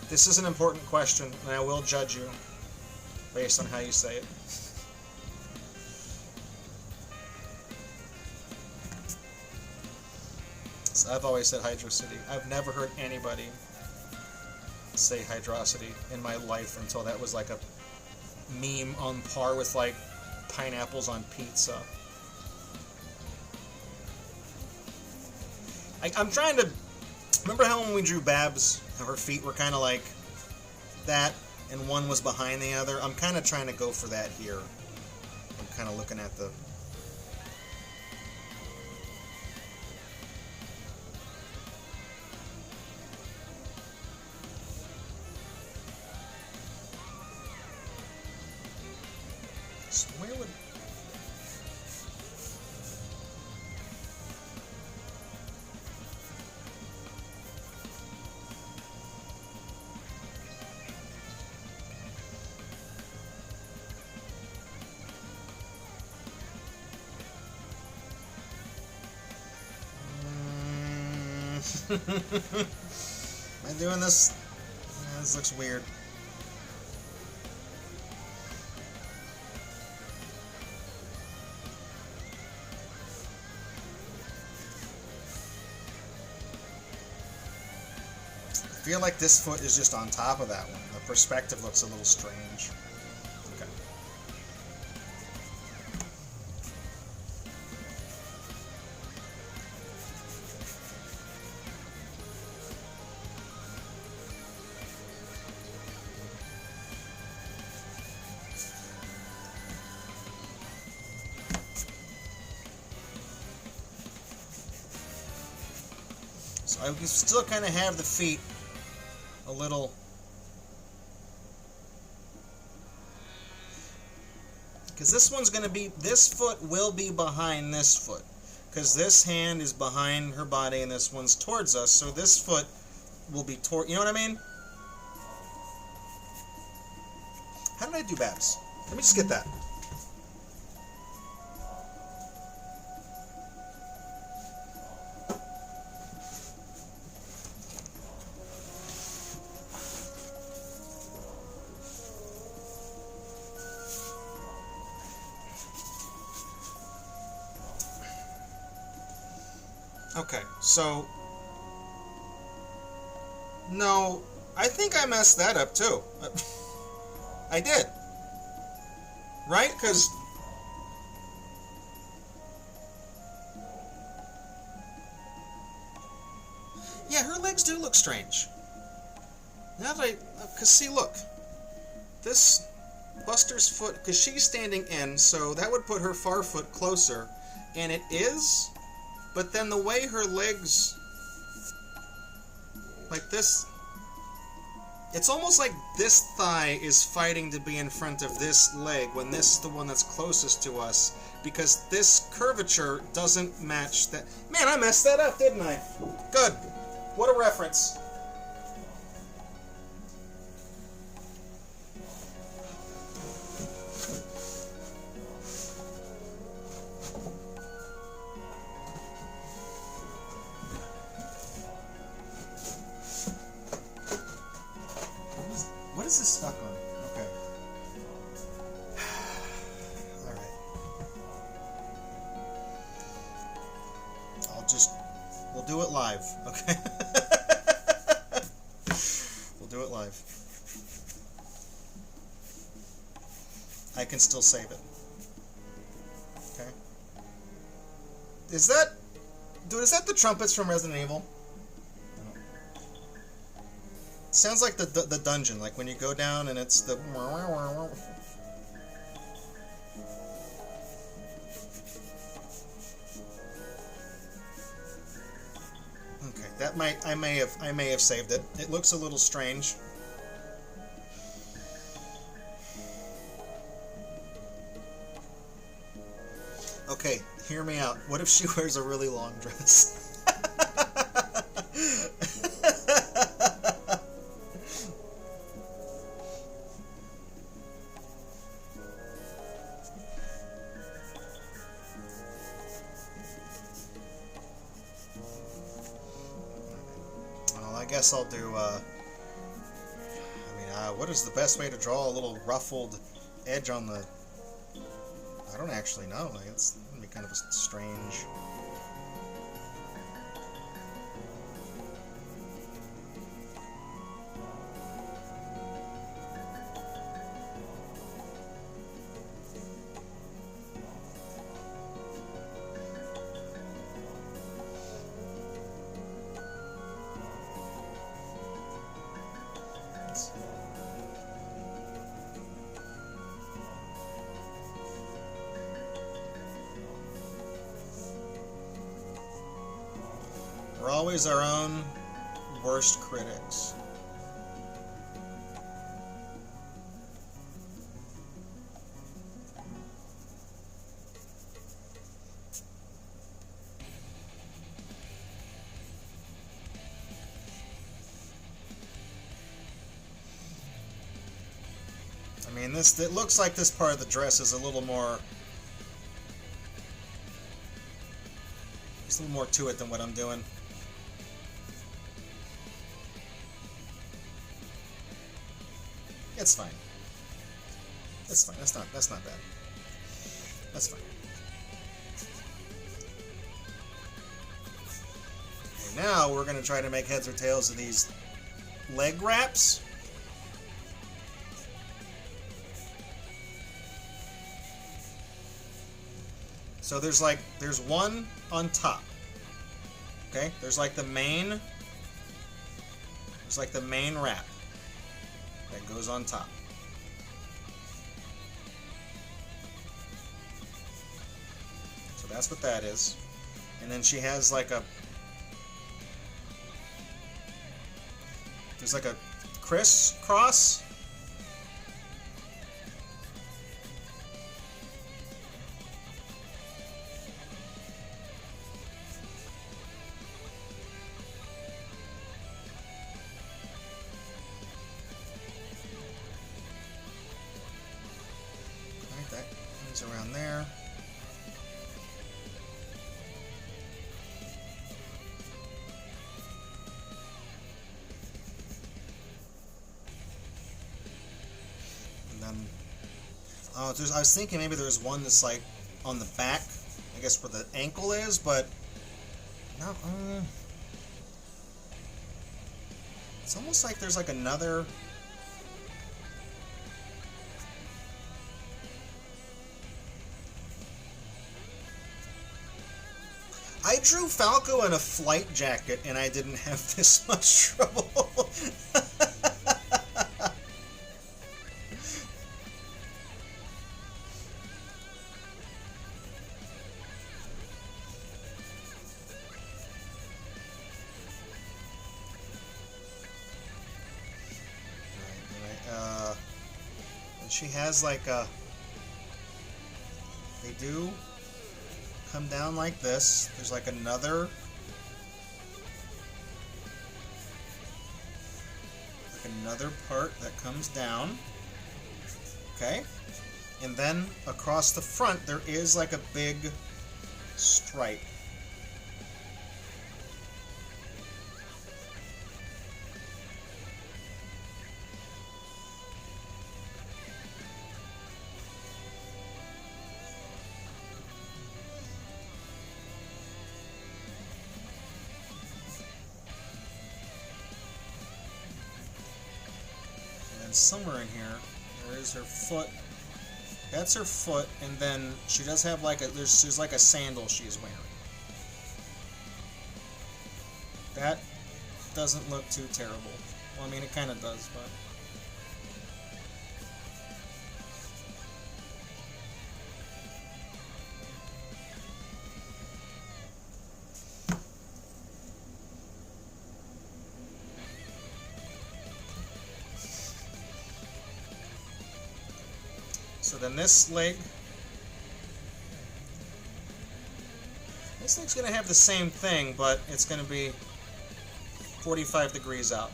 This is an important question, and I will judge you based on how you say it. So I've always said Hydrocity. I've never heard anybody say Hydrocity in my life until that was like a meme on par with like pineapples on pizza. I'm trying to remember how when we drew Babs, her feet were kind of like that and one was behind the other. I'm kind of trying to go for that here. I'm kind of looking at the... So where would... Am I doing this? Yeah, this looks weird. I feel like this foot is just on top of that one. The perspective looks a little strange. Okay. So I still kind of have the feet a little... Because this one's going to be... This foot will be behind this foot. Because this hand is behind her body and this one's towards us. So this foot will be toward... You know what I mean? How did I do Babs? Let me just get that. Okay, so... No, I think I messed that up too. I did. Right? Because... Yeah, her legs do look strange. Now that I... Because see, look. This Buster's foot... Because she's standing in, so that would put her far foot closer. And it is... But then the way her legs... Like this... It's almost like this thigh is fighting to be in front of this leg when this is the one that's closest to us, because this curvature doesn't match that. Man, I messed that up, didn't I? Good. What a reference. What is this stuck on? Okay. Alright. We'll do it live, okay? We'll do it live. I can still save it. Okay. Is that... Dude, is that the trumpets from Resident Evil? Sounds like the dungeon, like when you go down and it's the... Okay, that might... I may have saved it. It looks a little strange. Okay, hear me out. What if she wears a really long dress? I guess I'll do, what is the best way to draw a little ruffled edge on the... I don't actually know. Like, it's going to be kind of a strange... We're always our own worst critics. I mean, it looks like this part of the dress is a little more... There's a little more to it than what I'm doing. It's fine. It's fine. That's not bad. That's fine. Okay, now we're gonna try to make heads or tails of these leg wraps. So there's one on top. Okay? There's like the main wrap that goes on top. So that's what that is. And then she has like a There's like a crisscross. Right, that comes around there. I was thinking maybe there's one that's like on the back, I guess where the ankle is, but no. It's almost like there's like another. I drew Falco in a flight jacket, and I didn't have this much trouble. She has like a, they do come down like this. There's like another, part that comes down. Okay. And then across the front there is like a big stripe. Somewhere in here, there is her foot. That's her foot, and then she does have like a there's like a sandal she's wearing. That doesn't look too terrible. Well, I mean, it kind of does, but. So then this leg's going to have the same thing, but it's going to be 45 degrees out.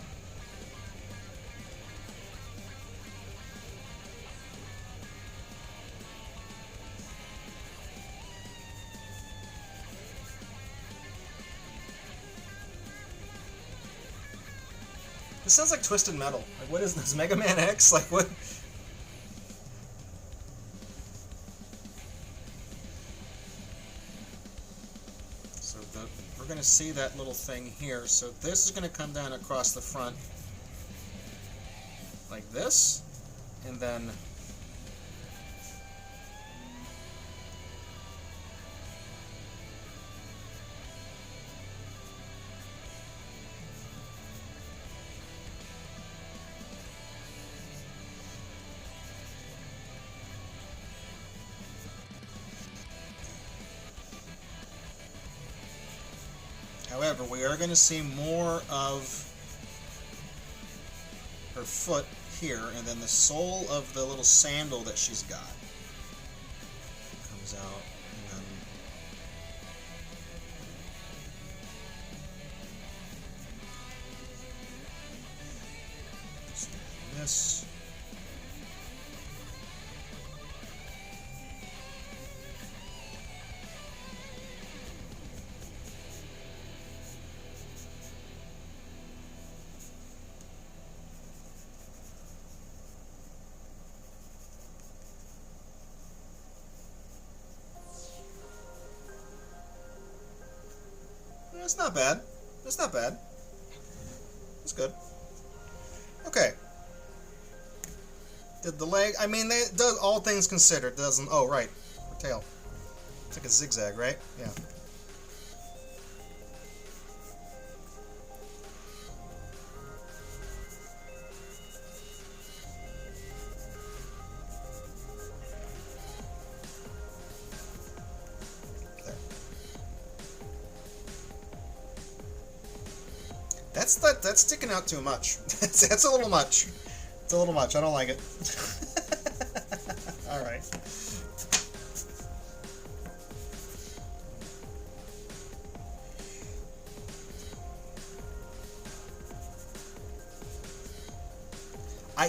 This sounds like Twisted Metal. Like, what is this? Mega Man X? Like, what? We're going to see that little thing here. So this is going to come down across the front like this, and then however, we are going to see more of her foot here, and then the sole of the little sandal that she's got comes out, and then this. It's not bad. It's not bad. It's good. Okay. Did the leg... I mean, it does, all things considered, doesn't... Oh, right. Her tail. It's like a zigzag, right? Yeah. that's sticking out too much. That's a little much. It's a little much. I don't like it. All right.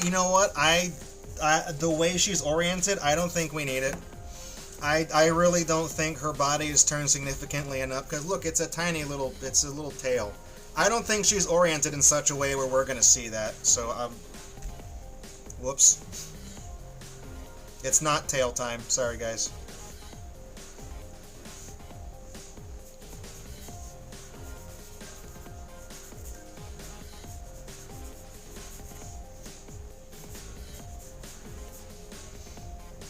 You know what? The way she's oriented, I don't think we need it. I really don't think her body is turned significantly enough. Because look, it's a little tail. I don't think she's oriented in such a way where we're gonna see that. So, whoops. It's not tail time. Sorry, guys.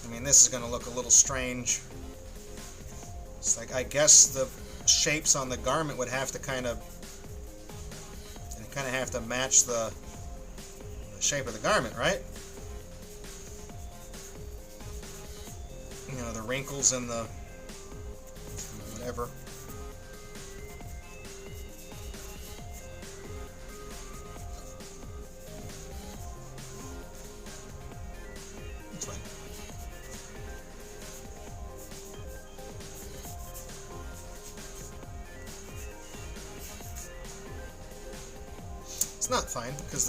I mean, this is going to look a little strange. It's like, I guess the shapes on the garment would have to kind of have to match the shape of the garment, right? You know, the wrinkles and the whatever. It's fine. It's not fine because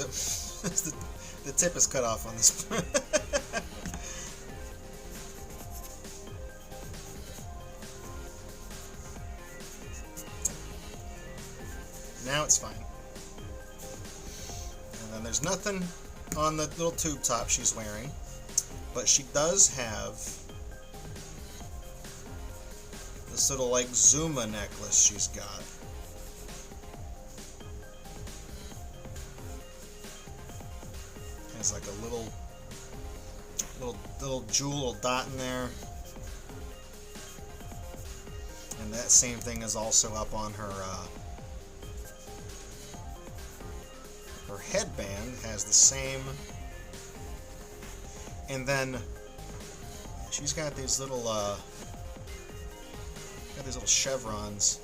the tip is cut off on this. Now it's fine. And then there's nothing on the little tube top she's wearing, but she does have this little like Zuma necklace she's got. Has like a little jewel dot in there. And that same thing is also up on her her headband has the same, and then she's got these little chevrons.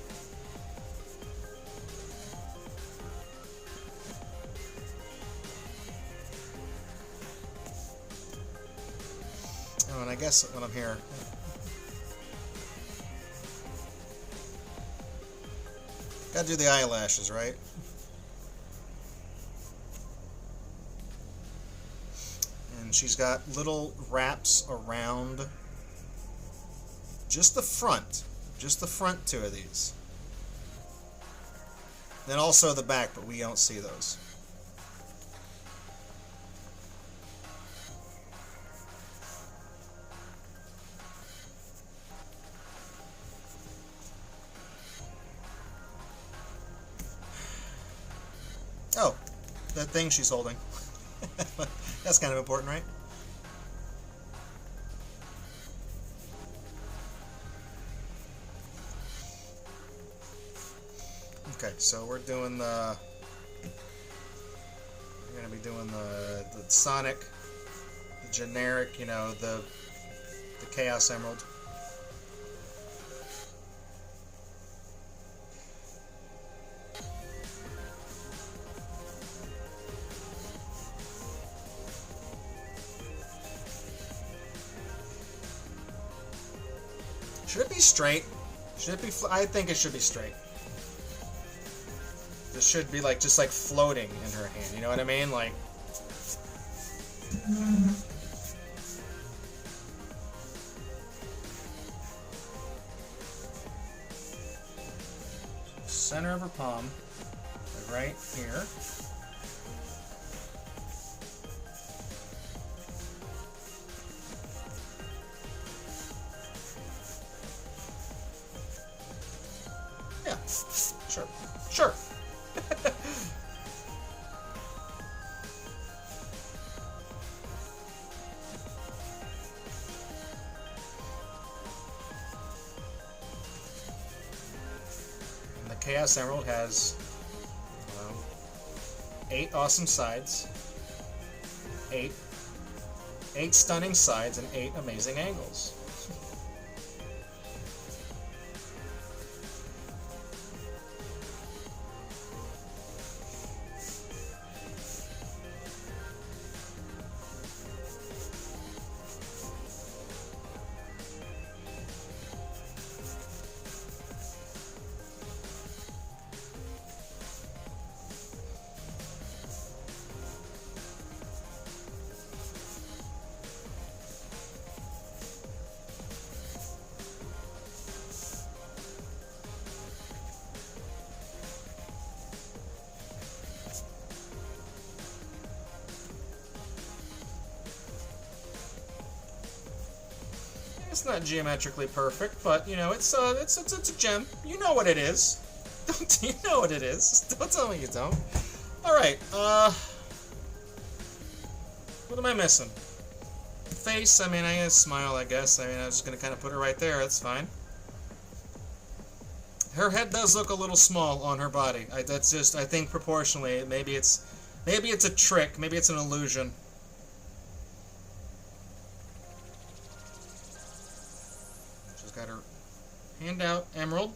Oh, and I guess when I'm here, gotta do the eyelashes, right? And she's got little wraps around just the front two of these. Then also the back, but we don't see those. Oh, that thing she's holding. That's kind of important, right? Okay, so we're going to be doing the Sonic, the generic, you know, the Chaos Emerald. Should it be straight? Should it be? I think it should be straight. This should be like just like floating in her hand. You know what I mean? Like. Center of her palm, right here. Yeah, sure, sure. And the Chaos Emerald has 8 awesome sides, 8 stunning sides, and 8 amazing angles. It's not geometrically perfect, but you know, it's a gem. You know what it is. Don't you know what it is? Don't tell me you don't. All right. What am I missing? Face. I mean, I gotta smile. I guess. I mean, I was just gonna kind of put her right there. That's fine. Her head does look a little small on her body. That's just, I think, proportionally. Maybe it's a trick. Maybe it's an illusion. She's got her hand out, Emerald.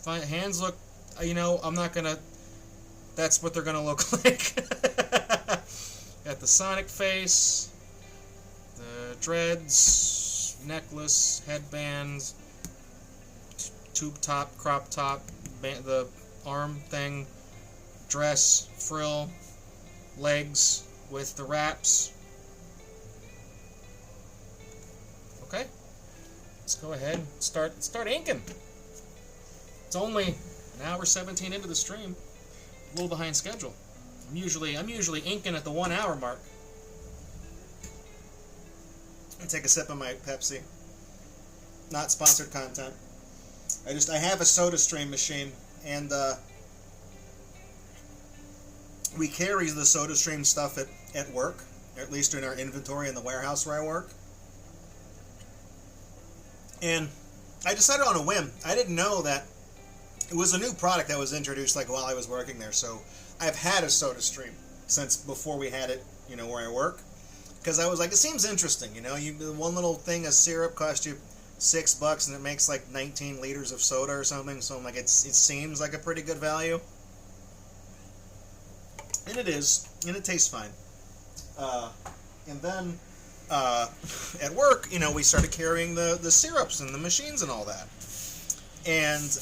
Fine, hands look, you know, I'm not gonna. That's what they're gonna look like. Got the Sonic face, the dreads, necklace, headband. Tube top, crop top, the arm thing, dress, frill, legs with the wraps. Okay, let's go ahead and start inking. It's only an hour 17 into the stream, a little behind schedule. I'm usually inking at the 1 hour mark. I take a sip of my Pepsi. Not sponsored content. I have a SodaStream machine, and we carry the SodaStream stuff at work, or at least in our inventory in the warehouse where I work. And I decided on a whim. I didn't know that it was a new product that was introduced like while I was working there. So I've had a SodaStream since before we had it, you know, where I work. Because I was like, it seems interesting, you know. One little thing of syrup cost you $6 and it makes like 19 liters of soda or something, so I'm like, it seems like a pretty good value, and it is, and it tastes fine. And then at work, you know, we started carrying the syrups and the machines and all that, and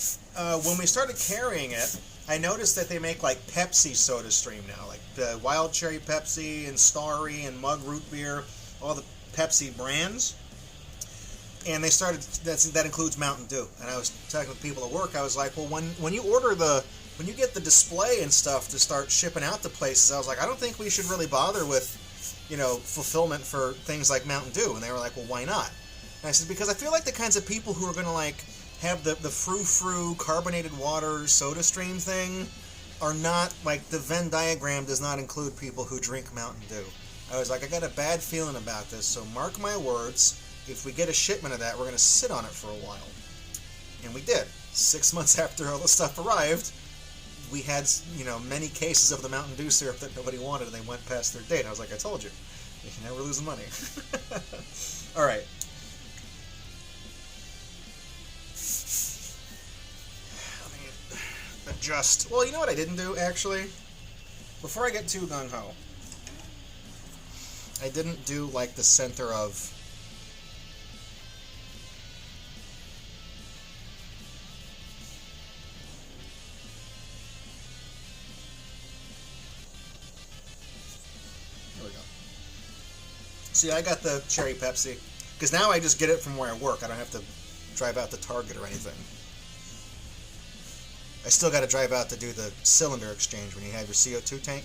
when we started carrying it, I noticed that they make like Pepsi SodaStream now, like the Wild Cherry Pepsi and Starry and Mug Root Beer, all the Pepsi brands. And they started, that includes Mountain Dew. And I was talking with people at work, I was like, well, when you get the display and stuff to start shipping out to places, I was like, I don't think we should really bother with, you know, fulfillment for things like Mountain Dew. And they were like, well, why not? And I said, because I feel like the kinds of people who are going to, like, have the frou-frou carbonated water SodaStream thing are not, like, the Venn diagram does not include people who drink Mountain Dew. I was like, I got a bad feeling about this, so mark my words. If we get a shipment of that, we're going to sit on it for a while. And we did. 6 months after all the stuff arrived, we had, you know, many cases of the Mountain Dew syrup that nobody wanted, and they went past their date. I was like, I told you. Now we're losing money. All right. Let me adjust. Well, you know what I didn't do, actually? Before I get too gung-ho, I didn't do, like, the center of... See, I got the cherry Pepsi, because now I just get it from where I work. I don't have to drive out to Target or anything. I still got to drive out to do the cylinder exchange when you have your CO2 tank.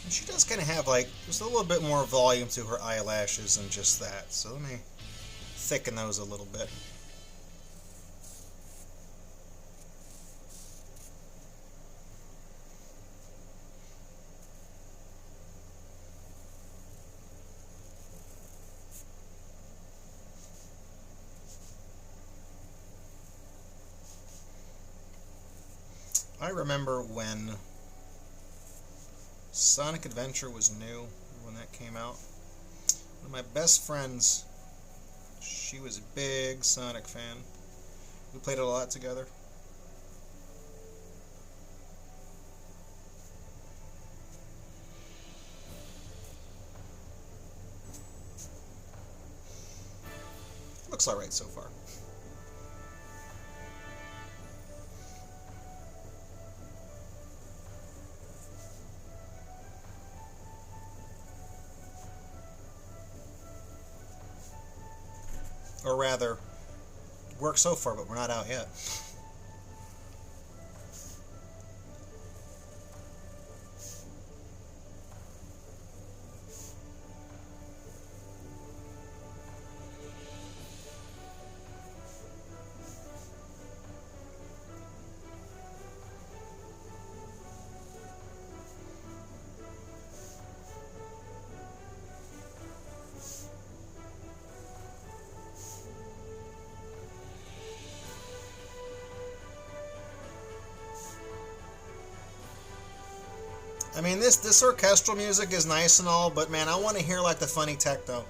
And she does kind of have, like, just a little bit more volume to her eyelashes than just that. So let me thicken those a little bit. I remember when Sonic Adventure was new, when that came out. One of my best friends, she was a big Sonic fan. We played it a lot together. Looks alright so far. Or rather, works so far, but we're not out yet. I mean, this orchestral music is nice and all, but man, I want to hear like the funny techno.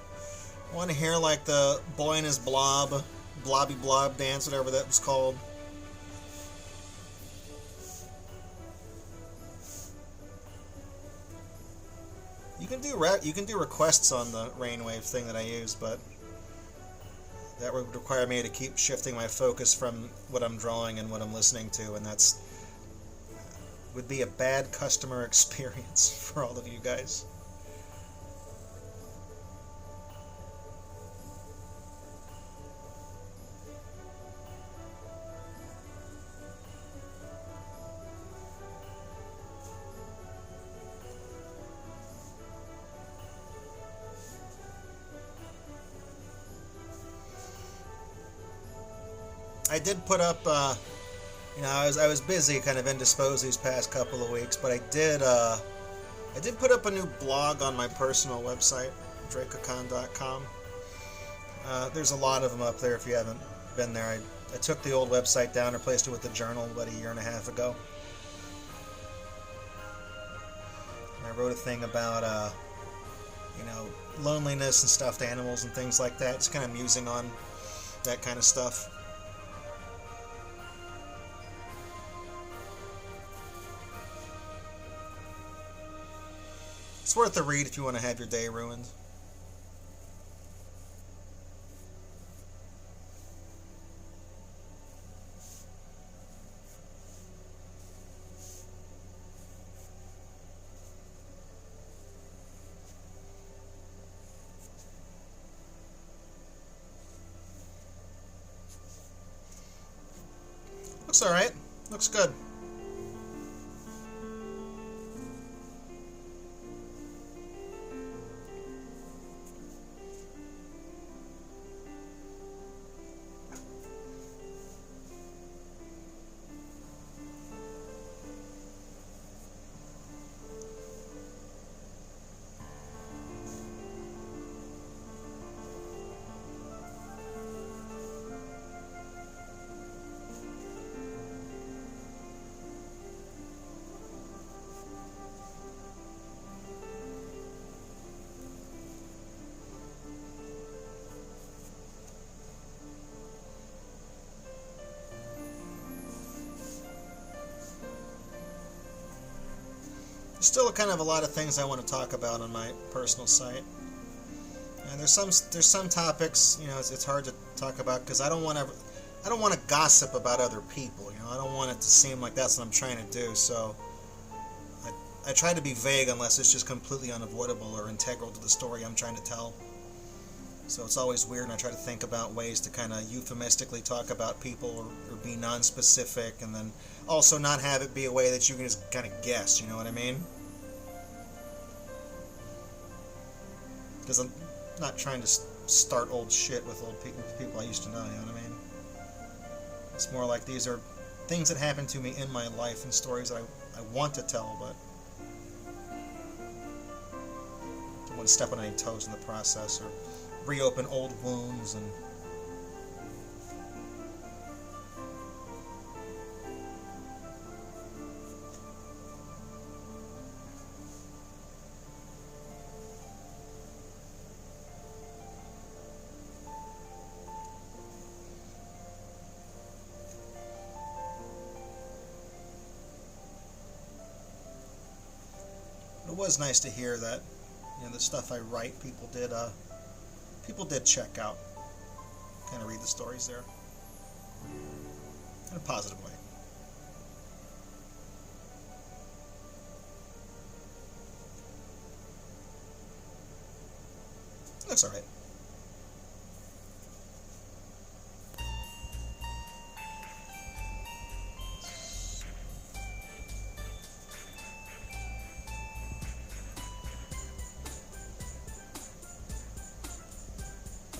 I want to hear like the boy and his blobby blob dance, whatever that was called. You can do requests on the Rainwave thing that I use, but that would require me to keep shifting my focus from what I'm drawing and what I'm listening to, and that's would be a bad customer experience for all of you guys. I did put up, I was busy, kind of indisposed these past couple of weeks, but I did put up a new blog on my personal website, drakacon.com. There's a lot of them up there if you haven't been there. I took the old website down, replaced it with the journal about a year and a half ago. And I wrote a thing about, loneliness and stuffed animals and things like that. Just kind of musing on that kind of stuff. It's worth a read if you want to have your day ruined. Looks alright. Looks good. There's still kind of a lot of things I want to talk about on my personal site, and there's some topics, it's hard to talk about because I don't want to gossip about other people. I don't want it to seem like that's what I'm trying to do. So I try to be vague unless it's just completely unavoidable or integral to the story I'm trying to tell. So it's always weird, and I try to think about ways to kind of euphemistically talk about people or be non-specific, and then also not have it be a way that you can just kind of guess, you know what I mean? Because I'm not trying to start old shit with old people I used to know, you know what I mean? It's more like these are things that happened to me in my life and stories that I want to tell, but don't want to step on any toes in the process or reopen old wounds. And it was nice to hear that, you know, the stuff I write, people did check out, kind of read the stories there in a positive way. Looks all right.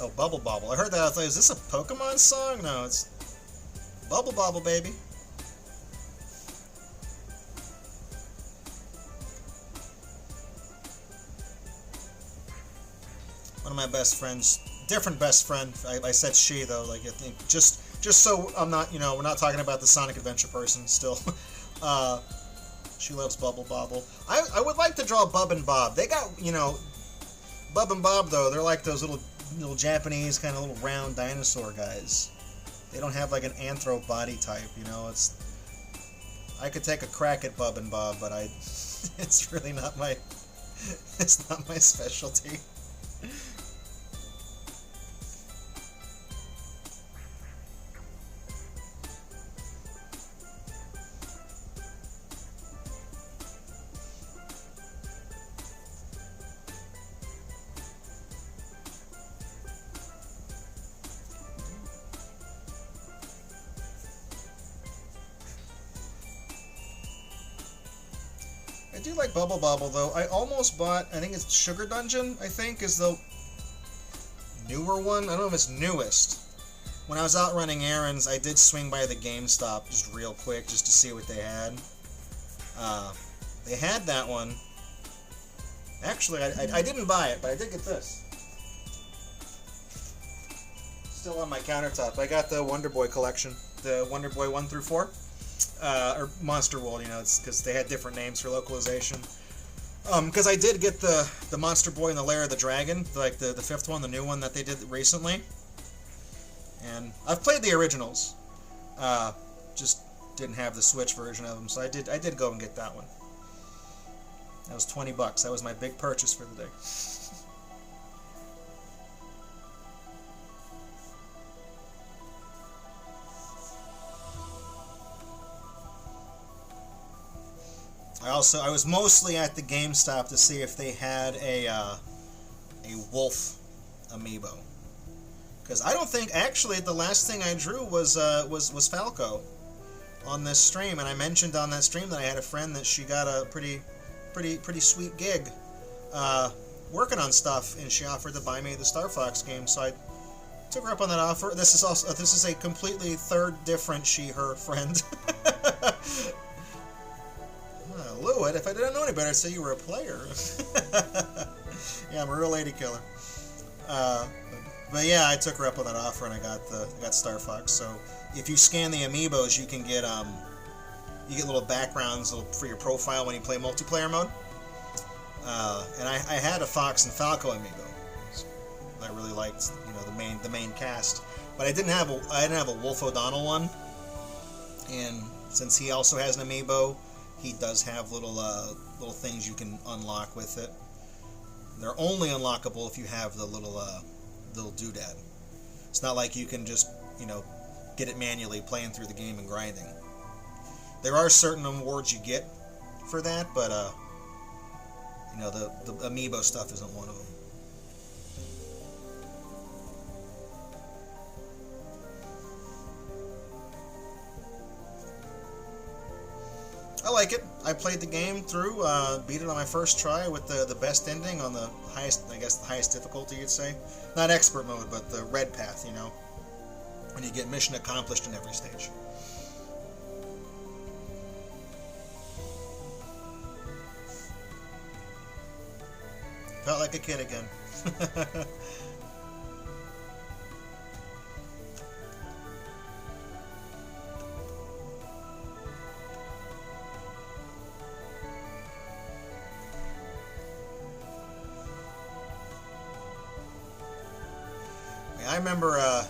Oh, Bubble Bobble. I heard that. I was like, is this a Pokemon song? No, it's Bubble Bobble, baby. One of my best friends, different best friend. I said she though. Like I think just so I'm not, you know, we're not talking about the Sonic Adventure person still. She loves Bubble Bobble. I would like to draw Bub and Bob. They got, you know, Bub and Bob though. They're like those little Japanese kind of little round dinosaur guys. They don't have like an anthro body type, you know. I could take a crack at Bub and Bob, but it's really not my it's not my specialty. I do like Bubble Bobble though. I almost bought, I think it's Sugar Dungeon, I think is the newer one. I don't know if it's newest. When I was out running errands, I did swing by the GameStop just real quick just to see what they had. They had that one. Actually, I didn't buy it, but I did get this. Still on my countertop. I got the Wonder Boy collection. The Wonder Boy 1 through 4. Or Monster World, you know, it's because they had different names for localization. Because I did get the Monster Boy and the Lair of the Dragon, like the fifth one, the new one that they did recently. And I've played the originals, just didn't have the Switch version of them, so I did go and get that one. That was $20. That was my big purchase for the day. I was mostly at the GameStop to see if they had a wolf amiibo, because I don't think actually the last thing I drew was Falco on this stream, and I mentioned on that stream that I had a friend that she got a pretty sweet gig working on stuff, and she offered to buy me the Star Fox game, so I took her up on that offer. This is a completely different she/her friend. Lewitt, if I didn't know any better, I'd say you were a player. Yeah, I'm a real lady killer. But yeah, I took her up on that offer, and I got Star Fox. So if you scan the amiibos, you can get you get little backgrounds for your profile when you play multiplayer mode. And I had a Fox and Falco amiibo. I really liked, you know, the main cast, but I didn't have a Wolf O'Donnell one. And since he also has an amiibo, he does have little things you can unlock with it. They're only unlockable if you have the little doodad. It's not like you can just, you know, get it manually playing through the game and grinding. There are certain awards you get for that, but you know, the amiibo stuff isn't one of them. I like it. I played the game through, beat it on my first try with the best ending on the highest, I guess the highest difficulty you'd say. Not expert mode, but the red path, you know. And you get mission accomplished in every stage. Felt like a kid again. I remember, I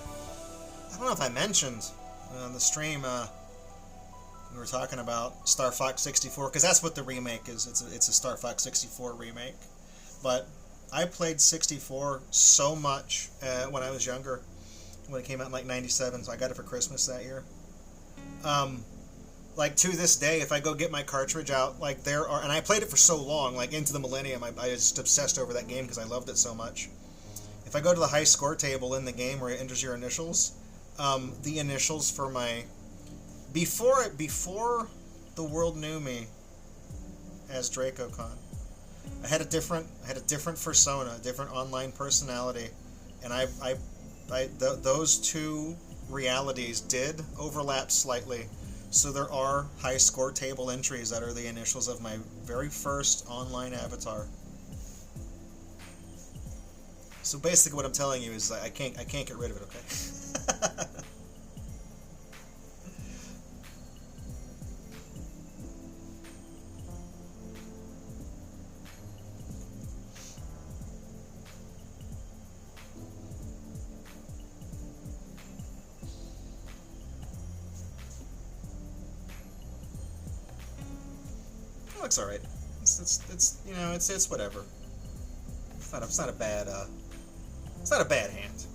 don't know if I mentioned on the stream, we were talking about Star Fox 64, because that's what the remake is. It's a Star Fox 64 remake. But I played 64 so much when I was younger, when it came out in like 97, so I got it for Christmas that year. Like to this day, if I go get my cartridge out, like there are, and I played it for so long, like into the millennium, I just obsessed over that game because I loved it so much. If I go to the high score table in the game where it enters your initials, the initials for my before the world knew me as DracoCon, I had a different persona, a different online personality, and those two realities did overlap slightly. So there are high score table entries that are the initials of my very first online avatar. So basically, what I'm telling you is I can't get rid of it. Okay. It looks alright. It's you know it's whatever. It's not a bad hand.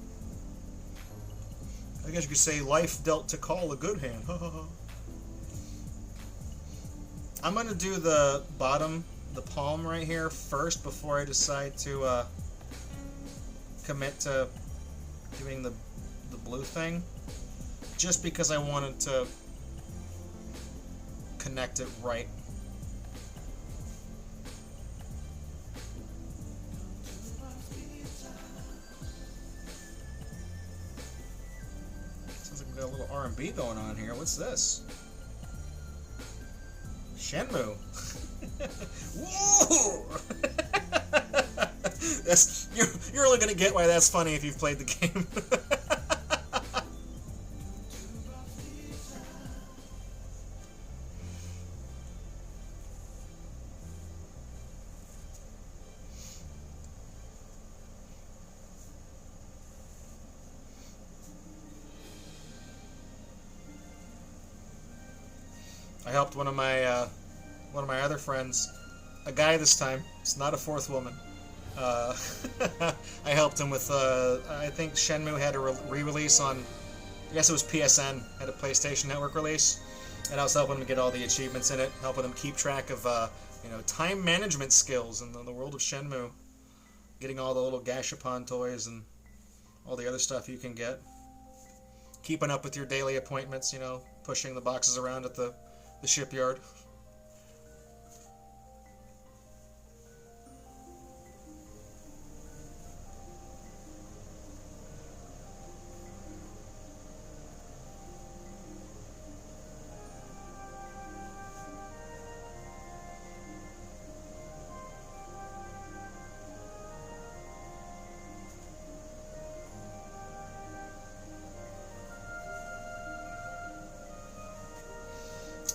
I guess you could say life dealt Tikal a good hand. I'm gonna do the bottom, the palm right here first before I decide to commit to doing the blue thing. Just because I wanted to connect it right. Got a little R&B going on here. What's this? Shenmue. Whoa! That's you're only gonna get why that's funny if you've played the game. I helped one of my other friends, a guy this time. It's not a fourth woman. I helped him with I think Shenmue had a re-release on, I guess it was PSN, had a PlayStation Network release, and I was helping him get all the achievements in it, helping him keep track of time management skills in the world of Shenmue, getting all the little Gashapon toys and all the other stuff you can get, keeping up with your daily appointments, pushing the boxes around at the shipyard.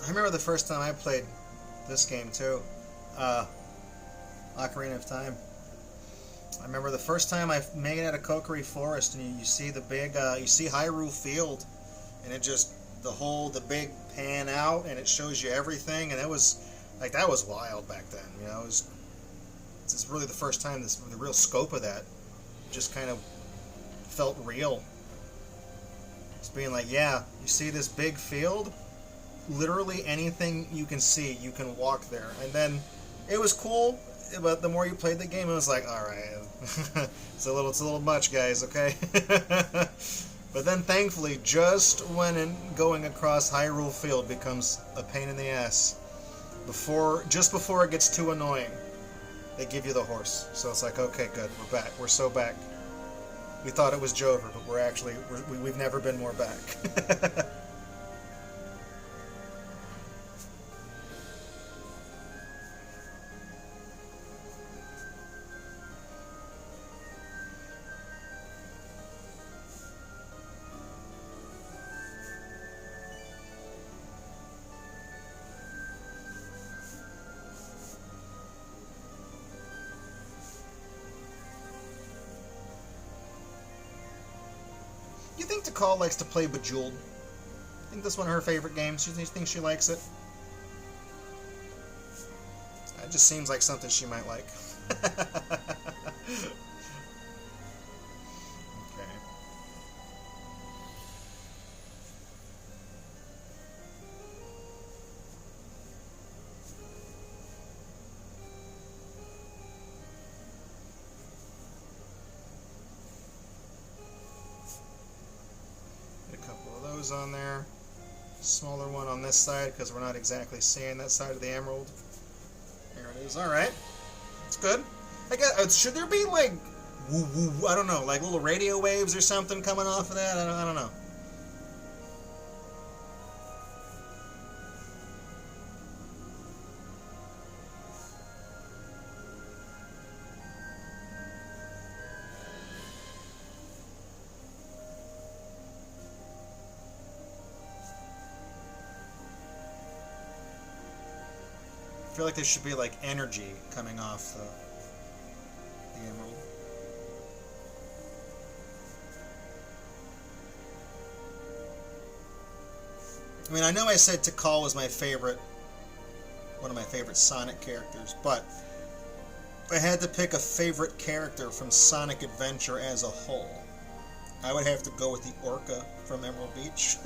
I remember the first time I played this game too, Ocarina of Time. I remember the first time I made it at a Kokiri Forest, and you see the big, you see Hyrule Field, and it just the big pan out, and it shows you everything, and it was like that was wild back then. It's really the first time the real scope of that just kind of felt real. It's being like, yeah, you see this big field. Literally anything you can see, you can walk there. And then it was cool, but the more you played the game, it was like, all right, it's a little much, guys. Okay. But then, thankfully, just when going across Hyrule Field becomes a pain in the ass. just before it gets too annoying, they give you the horse. So it's like, okay, good, we're back. We're so back. We thought it was Jover, but we've never been more back. You think Tikal likes to play Bejeweled? I think that's one of her favorite games. You think she likes it? It just seems like something she might like. Okay. Get a couple of those on there. Smaller one on this side because we're not exactly seeing that side of the emerald. There it is. All right, it's good. I guess should there be like woo woo? I don't know, like little radio waves or something coming off of that. I don't know. I feel like there should be like energy coming off the emerald. I mean, I know I said Tikal was one of my favorite Sonic characters, but if I had to pick a favorite character from Sonic Adventure as a whole, I would have to go with the Orca from Emerald Beach.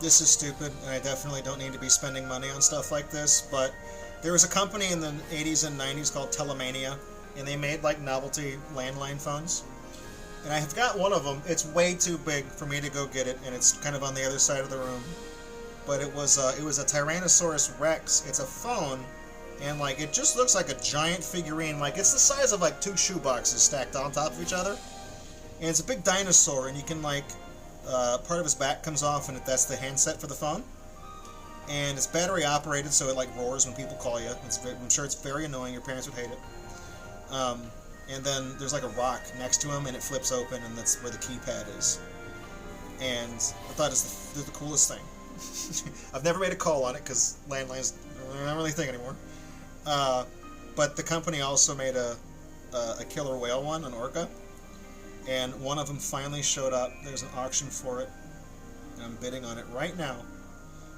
This is stupid, and I definitely don't need to be spending money on stuff like this, but there was a company in the 80s and 90s called Telemania, and they made like novelty landline phones. And I have got one of them. It's way too big for me to go get it, and it's kind of on the other side of the room. But it was a Tyrannosaurus Rex. It's a phone, and like it just looks like a giant figurine. Like it's the size of like 2 shoe boxes stacked on top of each other. And it's a big dinosaur, and you can like part of his back comes off, and that's the handset for the phone. And it's battery operated, so it like roars when people call you. I'm sure it's very annoying. Your parents would hate it. And then there's like a rock next to him, and it flips open, and that's where the keypad is. And I thought it's the coolest thing. I've never made a call on it because landlines are not really a thing anymore. But the company also made a killer whale one, an orca. And one of them finally showed up. There's an auction for it, and I'm bidding on it right now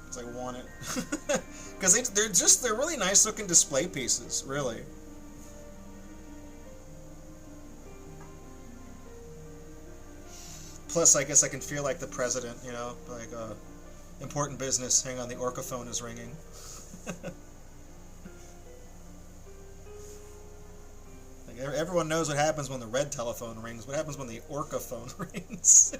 because I want it. Because they're really nice looking display pieces, really. Plus, I guess I can feel like the president, you know, like important business. Hang on, the orca phone is ringing. Everyone knows what happens when the red telephone rings. What happens when the orca phone rings?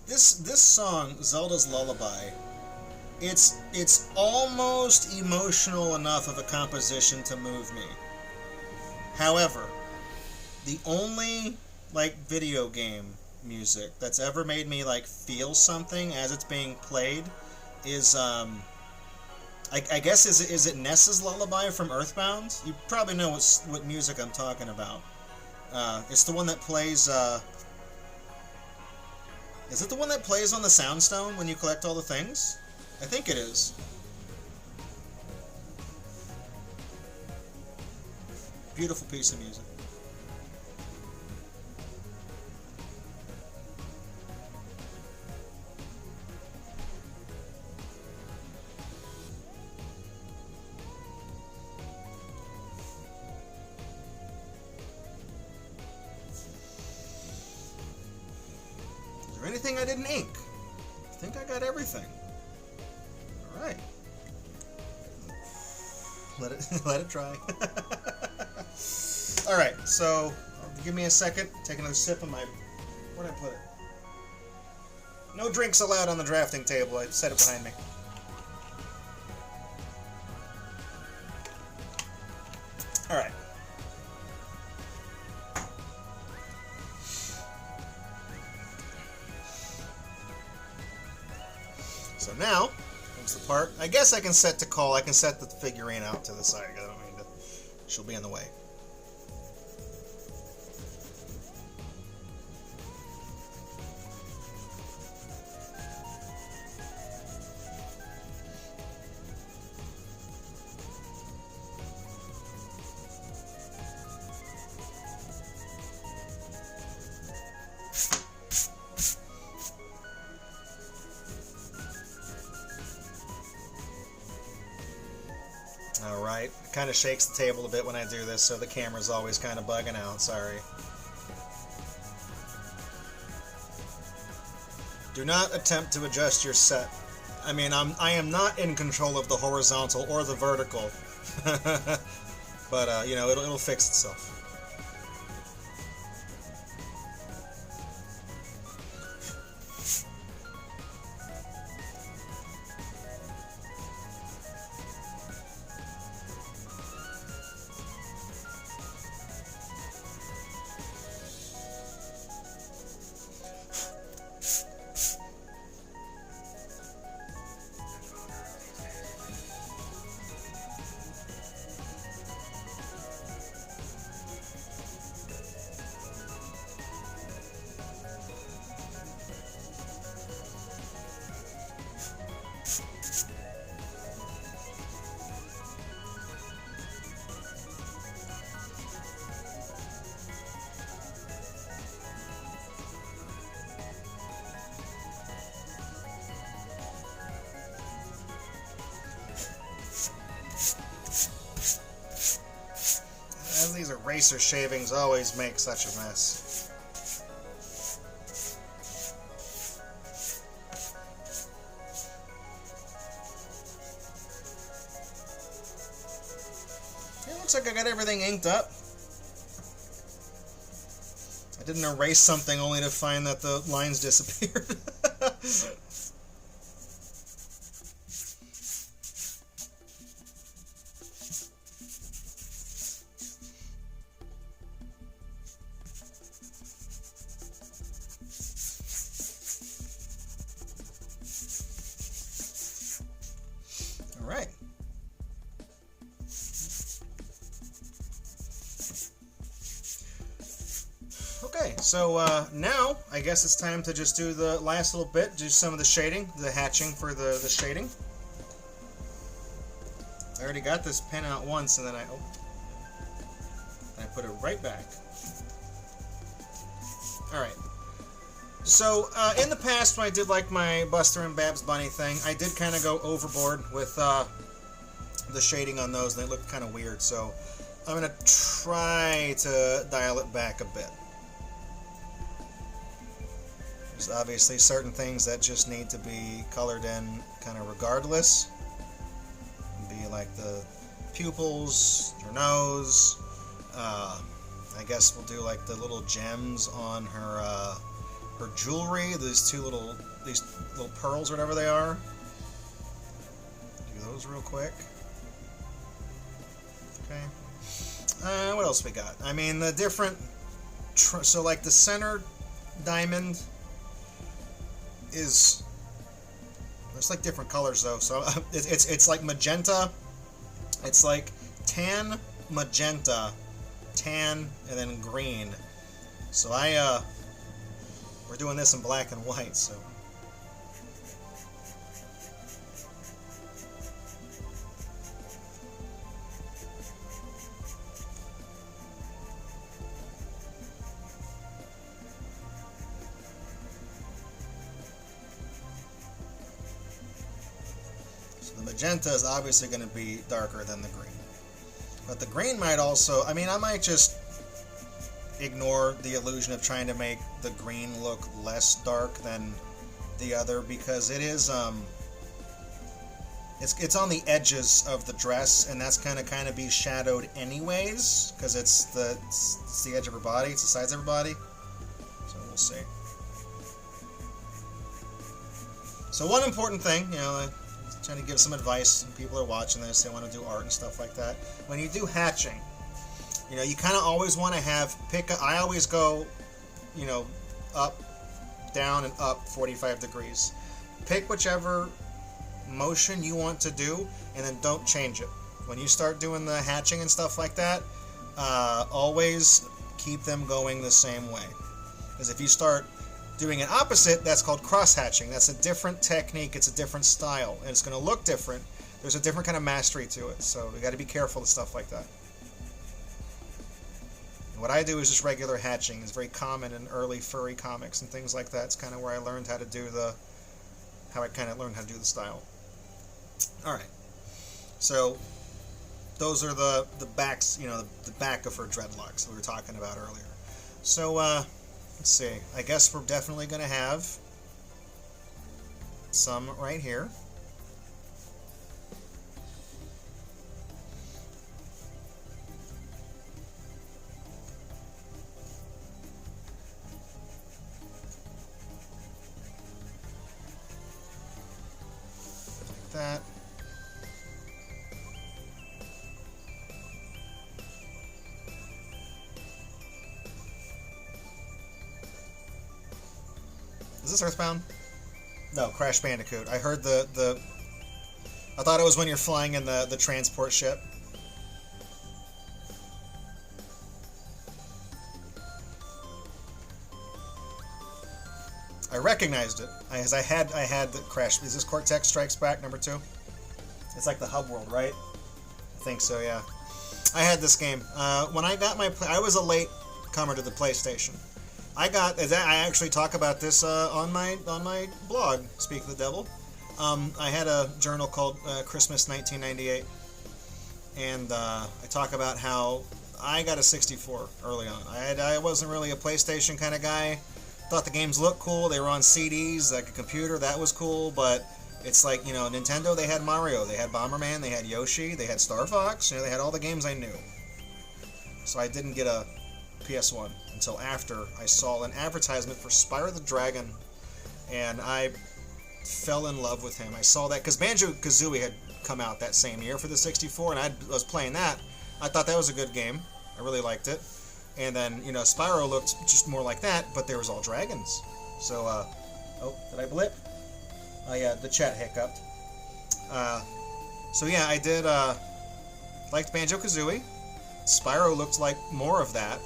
This song, Zelda's Lullaby, it's almost emotional enough of a composition to move me. However, the only like video game music that's ever made me like feel something as it's being played is I guess is it Ness's Lullaby from Earthbound? You probably know what music I'm talking about. It's the one that plays Is it the one that plays on the Soundstone when you collect all the things? I think it is. Beautiful piece of music. Is there anything I didn't ink? I think I got everything. All right. Let it dry. All right, so give me a second. Take another sip of my. Where'd I put it? No drinks allowed on the drafting table. I set it behind me. All right. So now comes the part. I guess I can set Tikal. I can set the figurine out to the side. I don't mean to. She'll be in the way. Alright, it kind of shakes the table a bit when I do this, so the camera's always kind of bugging out, sorry. Do not attempt to adjust your set. I mean, I am not in control of the horizontal or the vertical. But, you know, it'll fix itself. These eraser shavings always make such a mess. It looks like I got everything inked up. I didn't erase something only to find that the lines disappeared. All right. Okay, so now I guess it's time to just do the last little bit, do some of the shading, the hatching for the shading. I already got this pen out once, and then I put it right back. All right. So in the past, when I did like my Buster and Babs Bunny thing, I did kind of go overboard with the shading on those, and they looked kind of weird. So I'm gonna try to dial it back a bit. There's obviously certain things that just need to be colored in kind of regardless. Be like the pupils, her nose. I guess we'll do like the little gems on her her jewelry. These little pearls, or whatever they are. Do those real quick. Okay. What else we got? I mean, the different. So like the center diamond is. There's like different colors though. So it's like magenta. It's like tan, magenta, tan, and then green. So we're we're doing this in black and white, so. So the magenta is obviously going to be darker than the green. But the green might also, I mean, I might just ignore the illusion of trying to make the green look less dark than the other, because it is it's on the edges of the dress, and that's gonna kind of be shadowed anyways, because it's the edge of her body, it's the sides of her body. So we'll see. So one important thing, you know, I'm trying to give some advice. People are watching this, they want to do art and stuff like that. When you do hatching, you know, you kind of always want to I always go, you know, up, down, and up 45 degrees. Pick whichever motion you want to do, and then don't change it. When you start doing the hatching and stuff like that, always keep them going the same way. Because if you start doing an opposite, that's called cross-hatching. That's a different technique, it's a different style, and it's going to look different. There's a different kind of mastery to it, so you got to be careful with stuff like that. What I do is just regular hatching. It's very common in early furry comics and things like that. It's kind of where I learned how to do the style. All right. So those are the backs, you know, the back of her dreadlocks that we were talking about earlier. So let's see. I guess we're definitely going to have some right here. That. Is this Earthbound? No, Crash Bandicoot. I heard I thought it was when you're flying in the transport ship. I recognized it, as I had the Crash. Is this Cortex Strikes Back #2? It's like the hub world, right? I think so, yeah. I had this game. When I got I was a late comer to the PlayStation. I actually talk about this on my blog, Speak of the Devil. I had a journal called Christmas 1998, and I talk about how I got a 64 early on. I wasn't really a PlayStation kind of guy. Thought the games looked cool. They were on CDs, like a computer. That was cool, but it's like, you know, Nintendo, they had Mario, they had Bomberman, they had Yoshi, they had Star Fox. You know, they had all the games I knew. So I didn't get a PS1 until after I saw an advertisement for Spyro the Dragon, and I fell in love with him. I saw that because Banjo-Kazooie had come out that same year for the 64, and I was playing that. I thought that was a good game. I really liked it. And then, you know, Spyro looked just more like that, but there was all dragons. So, oh, did I blip? Oh, yeah, the chat hiccuped. So, yeah, I did, liked Banjo-Kazooie. Spyro looked like more of that,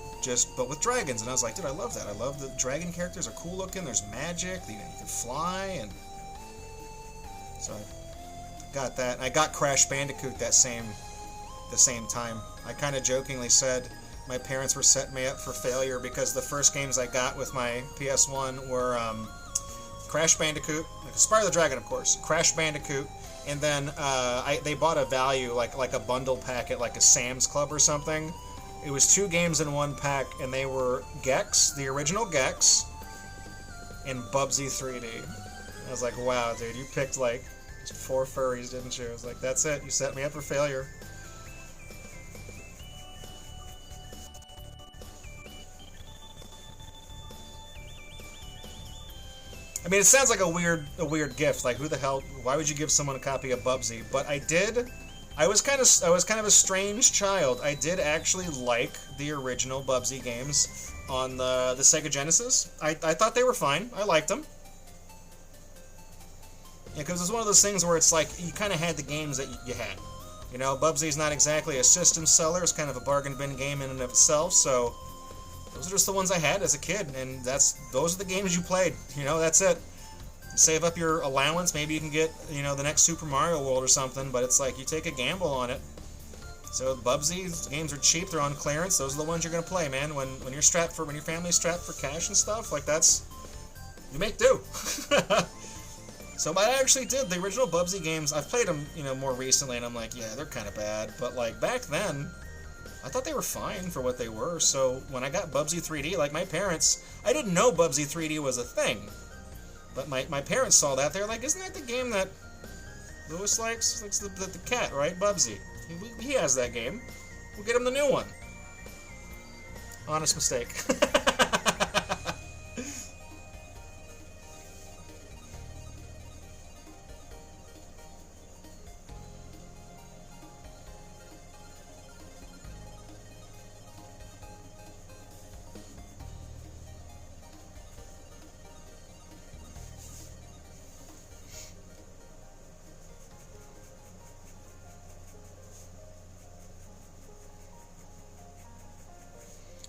but with dragons. And I was like, dude, I love that. I love the dragon characters are cool looking. There's magic. You can fly. And so I got that. I got Crash Bandicoot the same time. I kind of jokingly said my parents were setting me up for failure because the first games I got with my PS1 were Crash Bandicoot, Spyro the Dragon, of course, Crash Bandicoot, and then they bought a value, like a bundle pack at like a Sam's Club or something. It was 2 games in one pack, and they were Gex, the original Gex, and Bubsy 3D. I was like, wow, dude, you picked like 4 furries, didn't you? I was like, that's it, you set me up for failure. I mean, it sounds like a weird gift. Like, who the hell? Why would you give someone a copy of Bubsy? But I did. I was kind of a strange child. I did actually like the original Bubsy games on the Sega Genesis. I thought they were fine. I liked them. Yeah, because it's one of those things where it's like you kind of had the games that you had. You know, Bubsy's not exactly a system seller. It's kind of a bargain bin game in and of itself. So those are just the ones I had as a kid, and those are the games you played. You know, that's it. Save up your allowance. Maybe you can get, you know, the next Super Mario World or something, but it's like you take a gamble on it. So Bubsy games are cheap. They're on clearance. Those are the ones you're gonna play, man. When your family's strapped for cash and stuff, like you make do. So I actually did the original Bubsy games. I've played them, you know, more recently, and I'm like, yeah, they're kind of bad. But like back then, I thought they were fine for what they were. So when I got Bubsy 3D, like my parents, I didn't know Bubsy 3D was a thing. But my parents saw that. They're like, isn't that the game that Lewis likes? Likes the cat, right? Bubsy. He has that game. We'll get him the new one. Honest mistake.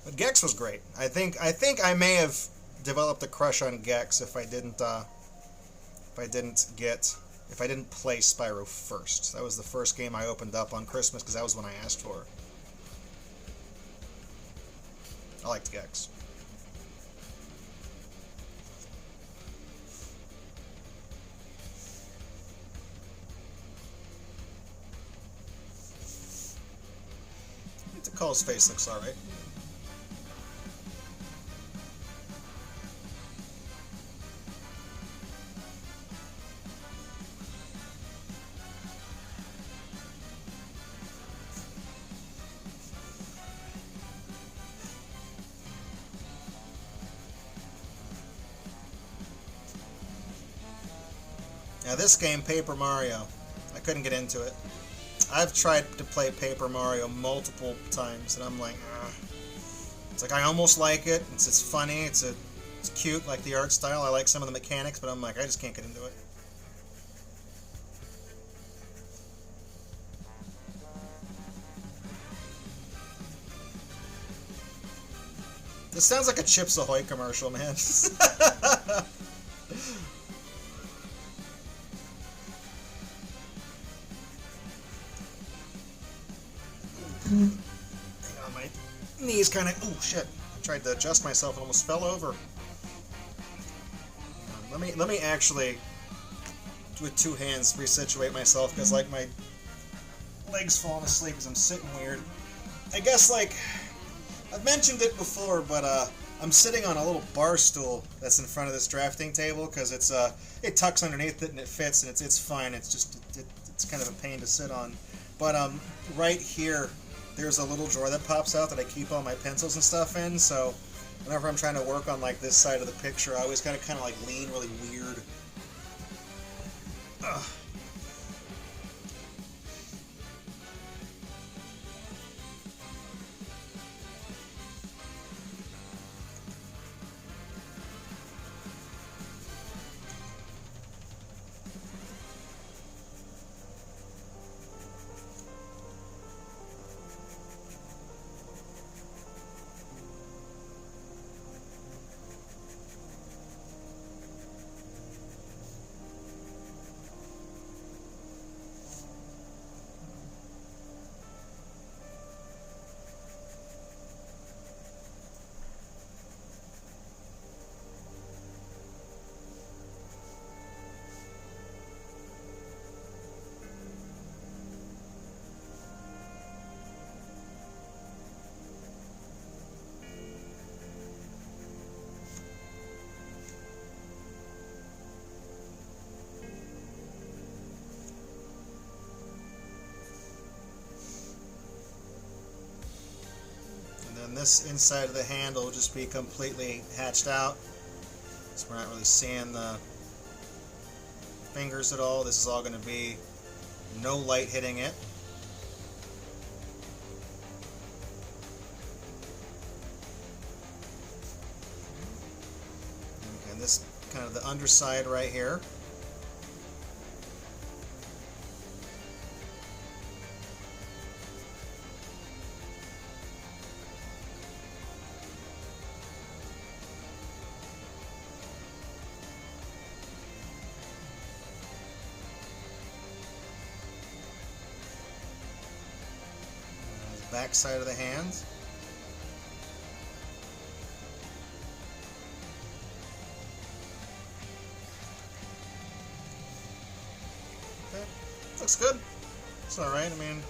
But Gex was great. I think I may have developed a crush on Gex if I didn't play Spyro first. That was the first game I opened up on Christmas because that was when I asked for it. I liked Gex. Tikal's face looks alright. Now this game, Paper Mario, I couldn't get into it. I've tried to play Paper Mario multiple times, and I'm like, ugh. It's like I almost like it. It's funny. It's cute, like the art style. I like some of the mechanics, but I'm like, I just can't get into it. This sounds like a Chips Ahoy commercial, man. Hang on, my knees kind of... Oh, shit. I tried to adjust myself and almost fell over. Let me actually, with two hands, resituate myself, because, like, my leg's falling asleep because I'm sitting weird. I guess, like, I've mentioned it before, but, I'm sitting on a little bar stool that's in front of this drafting table, because it tucks underneath it and it fits, and it's fine. It's just, it's kind of a pain to sit on. But, right here, there's a little drawer that pops out that I keep all my pencils and stuff in, so whenever I'm trying to work on like this side of the picture, I always gotta kind of like lean really weird. Ugh. And this inside of the handle will just be completely hatched out, so we're not really seeing the fingers at all. This is all going to be no light hitting it. And this kind of the underside right here. back side of the hand. Okay, looks good. It's alright, I mean,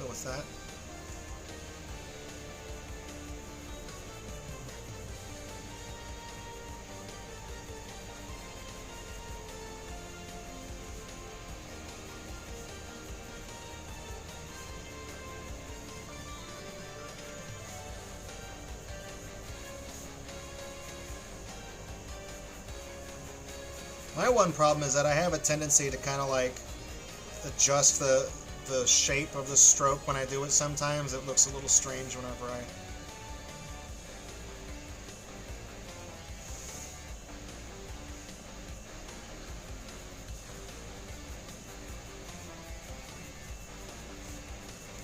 go with that. My one problem is that I have a tendency to kind of like adjust the shape of the stroke when I do it sometimes. It looks a little strange whenever I...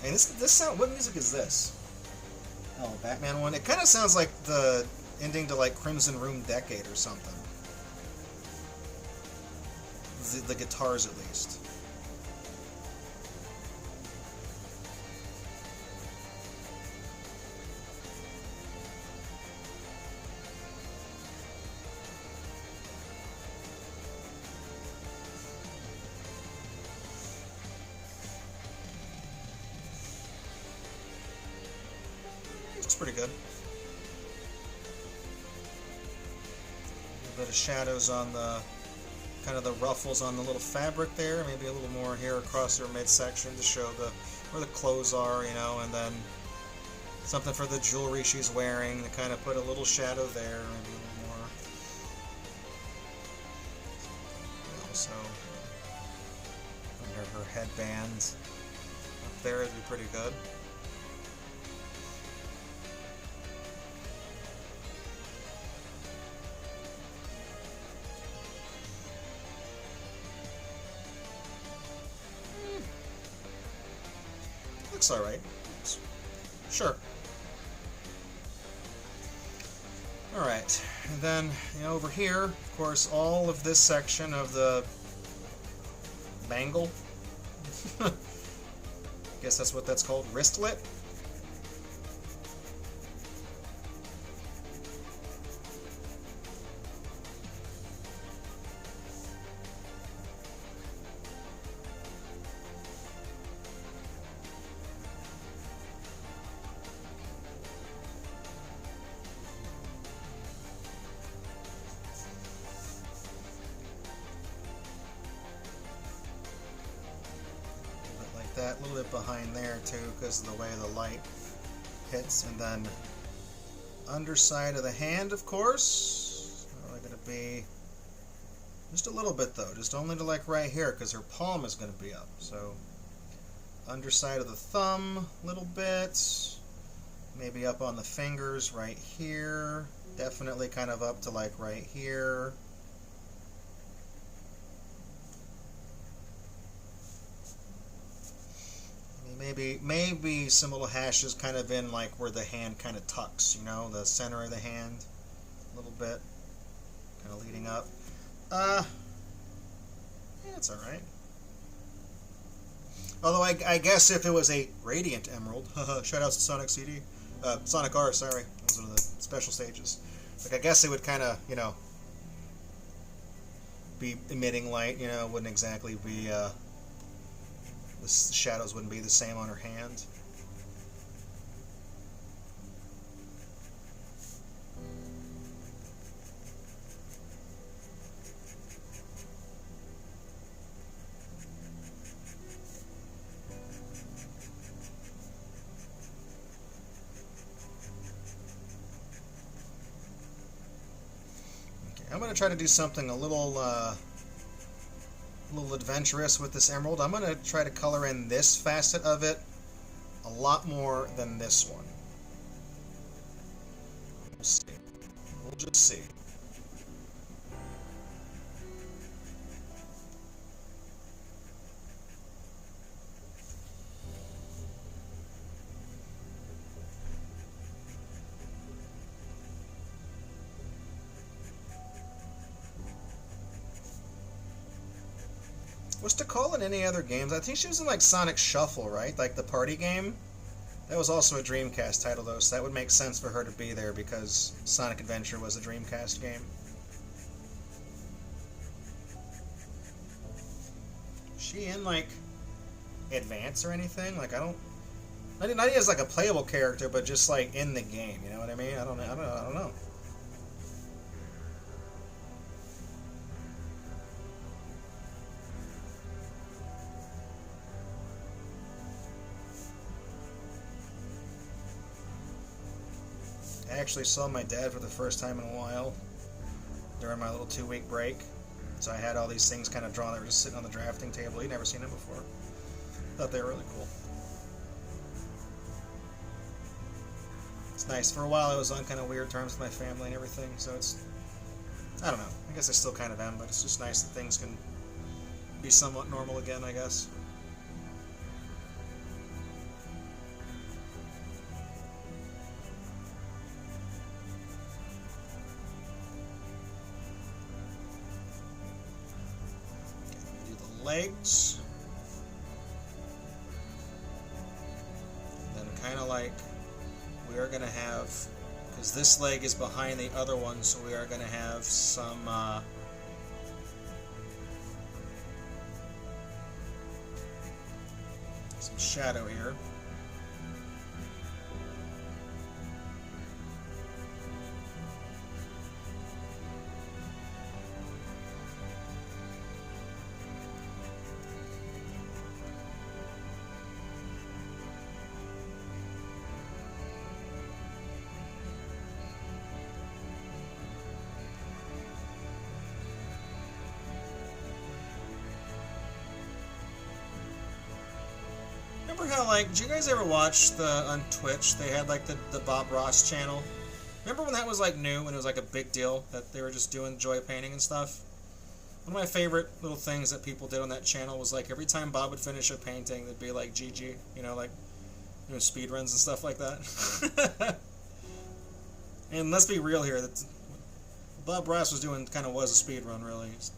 Hey, this sound... What music is this? Oh, Batman one? It kind of sounds like the ending to like Crimson Room Decade or something. The guitars, at least. It's pretty good. A bit of shadows on the kind of the ruffles on the little fabric there, maybe a little more here across their midsection to show where the clothes are, you know, and then something for the jewelry she's wearing to kind of put a little shadow there, maybe a little more. Also, under her headband up there would be pretty good. Looks alright. Sure. Alright, and then over here, of course, all of this section of the bangle, guess that's what that's called, wristlet. That a little bit behind there too because of the way the light hits, and then underside of the hand, of course, only going to be just a little bit though, just only to like right here because her palm is going to be up. So underside of the thumb a little bit, maybe up on the fingers right here, definitely kind of up to like right here. Maybe some little hashes kind of in like where the hand kind of tucks, you know, the center of the hand a little bit, kind of leading up. Yeah, it's alright. Although I guess if it was a Radiant Emerald, shout out to Sonic CD, Sonic R, sorry, that was one of the special stages. Like I guess it would kind of, you know, be emitting light, you know, wouldn't exactly be, the shadows wouldn't be the same on her hand. Okay, I'm going to try to do something a little adventurous with this emerald. I'm going to try to color in this facet of it a lot more than this one. We'll see. We'll just see. Was Tikal in any other games? I think she was in like Sonic Shuffle, right? Like the party game. That was also a Dreamcast title, though, so that would make sense for her to be there because Sonic Adventure was a Dreamcast game. Is she in like Advance or anything? Like I don't. Not even as like a playable character, but just like in the game. You know what I mean? I don't know. I actually saw my dad for the first time in a while during my little 2-week break. So I had all these things kind of drawn. They were just sitting on the drafting table. He'd never seen them before. Thought they were really cool. It's nice. For a while I was on kind of weird terms with my family and everything, so it's... I don't know. I guess I still kind of am, but it's just nice that things can be somewhat normal again, I guess. Legs, and then kind of like we are going to have, because this leg is behind the other one, so we are going to have some shadow here. Remember how, like, did you guys ever watch on Twitch, they had, like, the Bob Ross channel? Remember when that was, like, new, when it was, like, a big deal, that they were just doing joy painting and stuff? One of my favorite little things that people did on that channel was, like, every time Bob would finish a painting, there'd be, like, GG, you know, like, you know, speed runs and stuff like that. And let's be real here, that Bob Ross was doing, kind of was a speed run, really. He's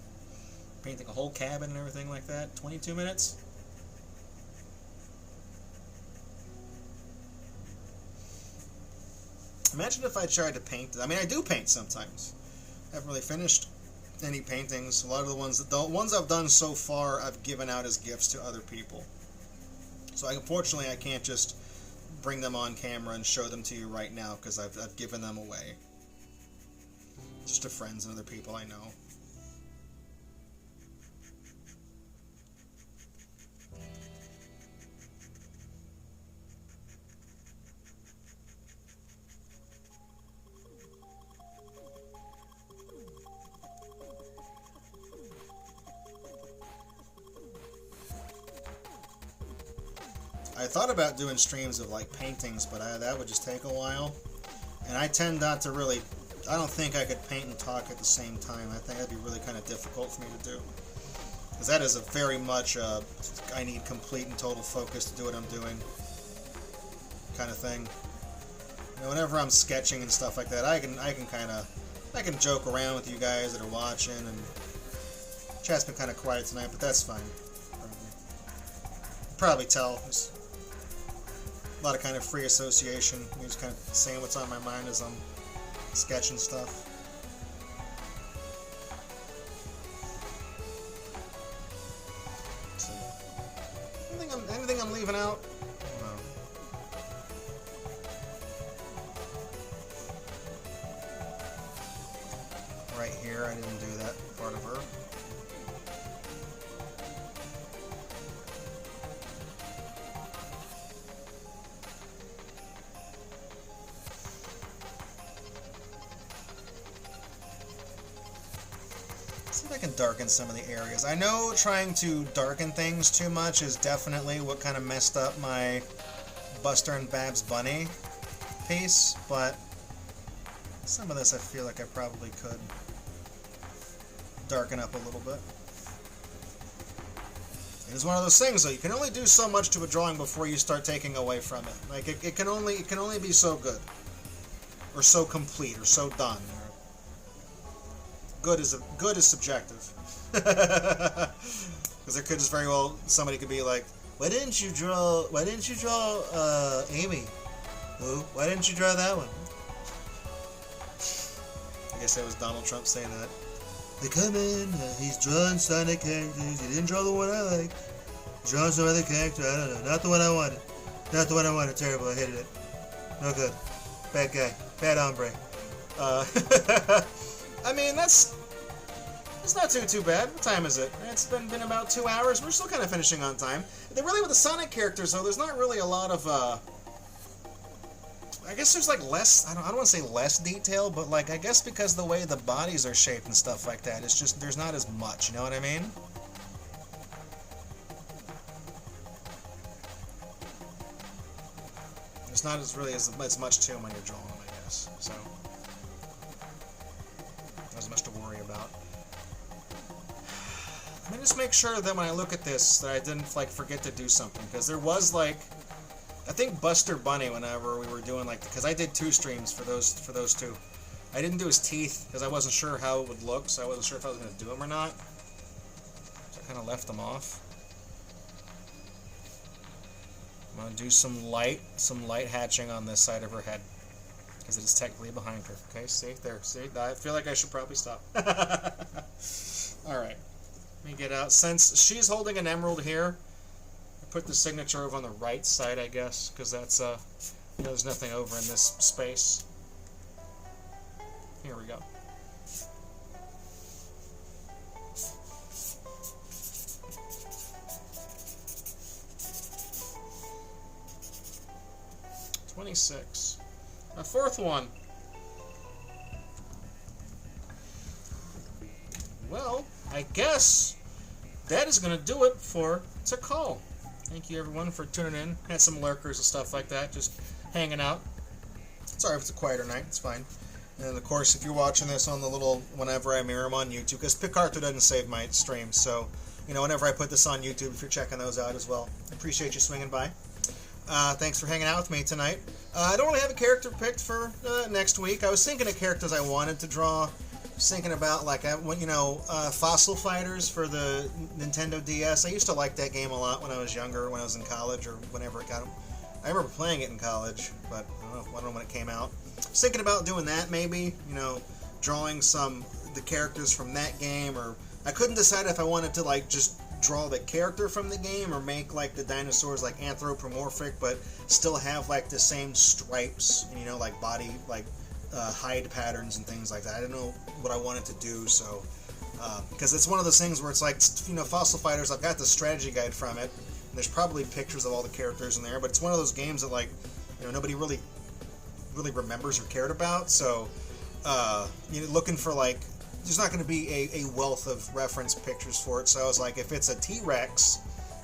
painting a whole cabin and everything like that, 22 minutes. Imagine if I tried to paint. I mean, I do paint sometimes. I haven't really finished any paintings. A lot of the ones I've done so far, I've given out as gifts to other people. So unfortunately, I can't just bring them on camera and show them to you right now because I've given them away. Just to friends and other people I know. I thought about doing streams of like paintings, but that would just take a while. And I tend not to really, I don't think I could paint and talk at the same time. I think that'd be really kind of difficult for me to do. Because that is a very much, I need complete and total focus to do what I'm doing kind of thing. You know, whenever I'm sketching and stuff like that, I can joke around with you guys that are watching, and chat's been kind of quiet tonight, but that's fine. Probably tell. There's a lot of kind of free association. I'm just kind of saying what's on my mind as I'm sketching stuff. So, anything I'm leaving out? No. Right here, I didn't do that part of her. I can darken some of the areas. I know trying to darken things too much is definitely what kind of messed up my Buster and Babs Bunny piece, but some of this I feel like I probably could darken up a little bit. It's one of those things, though. You can only do so much to a drawing before you start taking away from it. Like it can only be so good, or so complete, or so done. Good is subjective. Because there could just very well, somebody could be like, why didn't you draw Amy? Who? Why didn't you draw that one? I guess that was Donald Trump saying that. They come in, he's drawing Sonic characters, he didn't draw the one I like. Draw some other character, I don't know, not the one I wanted. Not the one I wanted, terrible, I hated it. No good. Bad guy. Bad hombre. I mean, it's not too bad. What time is it? It's been about 2 hours. We're still kind of finishing on time. Really, with the Sonic characters, though, there's not really a lot of, I guess there's, like, less, I don't want to say less detail, but, like, I guess because the way the bodies are shaped and stuff like that, it's just, there's not as much, you know what I mean? There's not as much to them when you're drawing them, I guess, so. Not as much to worry about. Let me just make sure that when I look at this, that I didn't, like, forget to do something, because there was, like, I think Buster Bunny, whenever we were doing, like, because I did 2 streams for those 2. I didn't do his teeth, because I wasn't sure how it would look, so I wasn't sure if I was going to do them or not. So I kind of left them off. I'm going to do some light hatching on this side of her head, because it is technically behind her. Okay, see? There, see? I feel like I should probably stop. Alright. Let me get out. Since she's holding an emerald here, put the signature over on the right side, I guess, because that's, you know, there's nothing over in this space. Here we go. $26. A 4th one. Well, I guess that is going to do it for Tikal. Thank you, everyone, for tuning in. Had some lurkers and stuff like that, just hanging out. Sorry if it's a quieter night, it's fine. And, of course, if you're watching this on the little, whenever I mirror them on YouTube, because Picarto doesn't save my streams, so, you know, whenever I put this on YouTube, if you're checking those out as well, I appreciate you swinging by. Thanks for hanging out with me tonight. I don't really have a character picked for next week. I was thinking of characters I wanted to draw. I was thinking about, like, Fossil Fighters for the Nintendo DS. I used to like that game a lot when I was younger, when I was in college, or whenever it got... I remember playing it in college, but I don't know when it came out. I was thinking about doing that, maybe, you know, drawing the characters from that game, or... I couldn't decide if I wanted to, like, just draw the character from the game, or make, like, the dinosaurs, like, anthropomorphic, but still have, like, the same stripes, and, you know, like, body, like, hide patterns and things like that. I didn't know what I wanted to do, so... because it's one of those things where it's like, you know, Fossil Fighters, I've got the strategy guide from it, and there's probably pictures of all the characters in there, but it's one of those games that, like, you know, nobody really remembers or cared about, so, you know, looking for, like, there's not going to be a wealth of reference pictures for it, so I was like, if it's a T-Rex,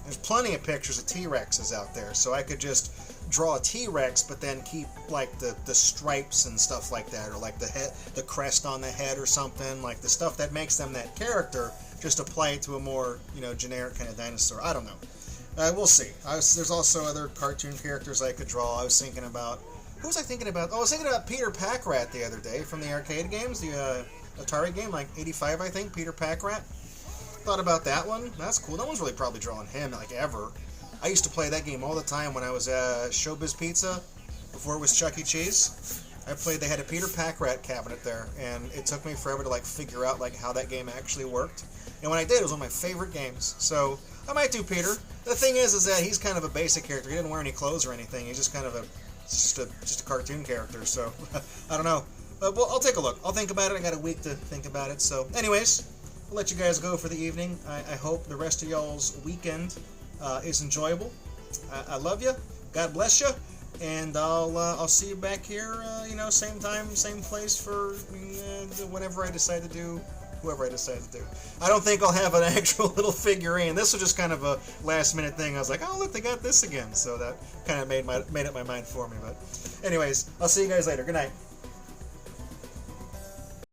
there's plenty of pictures of T-Rexes out there, so I could just draw a T-Rex, but then keep, like, the stripes and stuff like that, or, like, the crest on the head or something, like, the stuff that makes them that character, just apply it to a more, you know, generic kind of dinosaur. I don't know. We'll see. There's also other cartoon characters I could draw. I was thinking about... Who was I thinking about? Oh, I was thinking about Peter Packrat the other day from the arcade games, the Atari game, like 85, I think, Peter Packrat. Thought about that one. That's cool. No one's really probably drawing him, like, ever. I used to play that game all the time when I was at Showbiz Pizza, before it was Chuck E. Cheese. They had a Peter Packrat cabinet there, and it took me forever to, like, figure out, like, how that game actually worked. And when I did, it was one of my favorite games. So, I might do Peter. The thing is that he's kind of a basic character. He didn't wear any clothes or anything. He's just kind of just a cartoon character, so, I don't know. But, well, I'll take a look. I'll think about it. I got a week to think about it. So, anyways, I'll let you guys go for the evening. I hope the rest of y'all's weekend is enjoyable. I love you. God bless you. And I'll see you back here, you know, same time, same place for whatever I decide to do, whoever I decide to do. I don't think I'll have an actual little figurine. This was just kind of a last-minute thing. I was like, oh, look, they got this again. So that kind of made up my mind for me. But anyways, I'll see you guys later. Good night.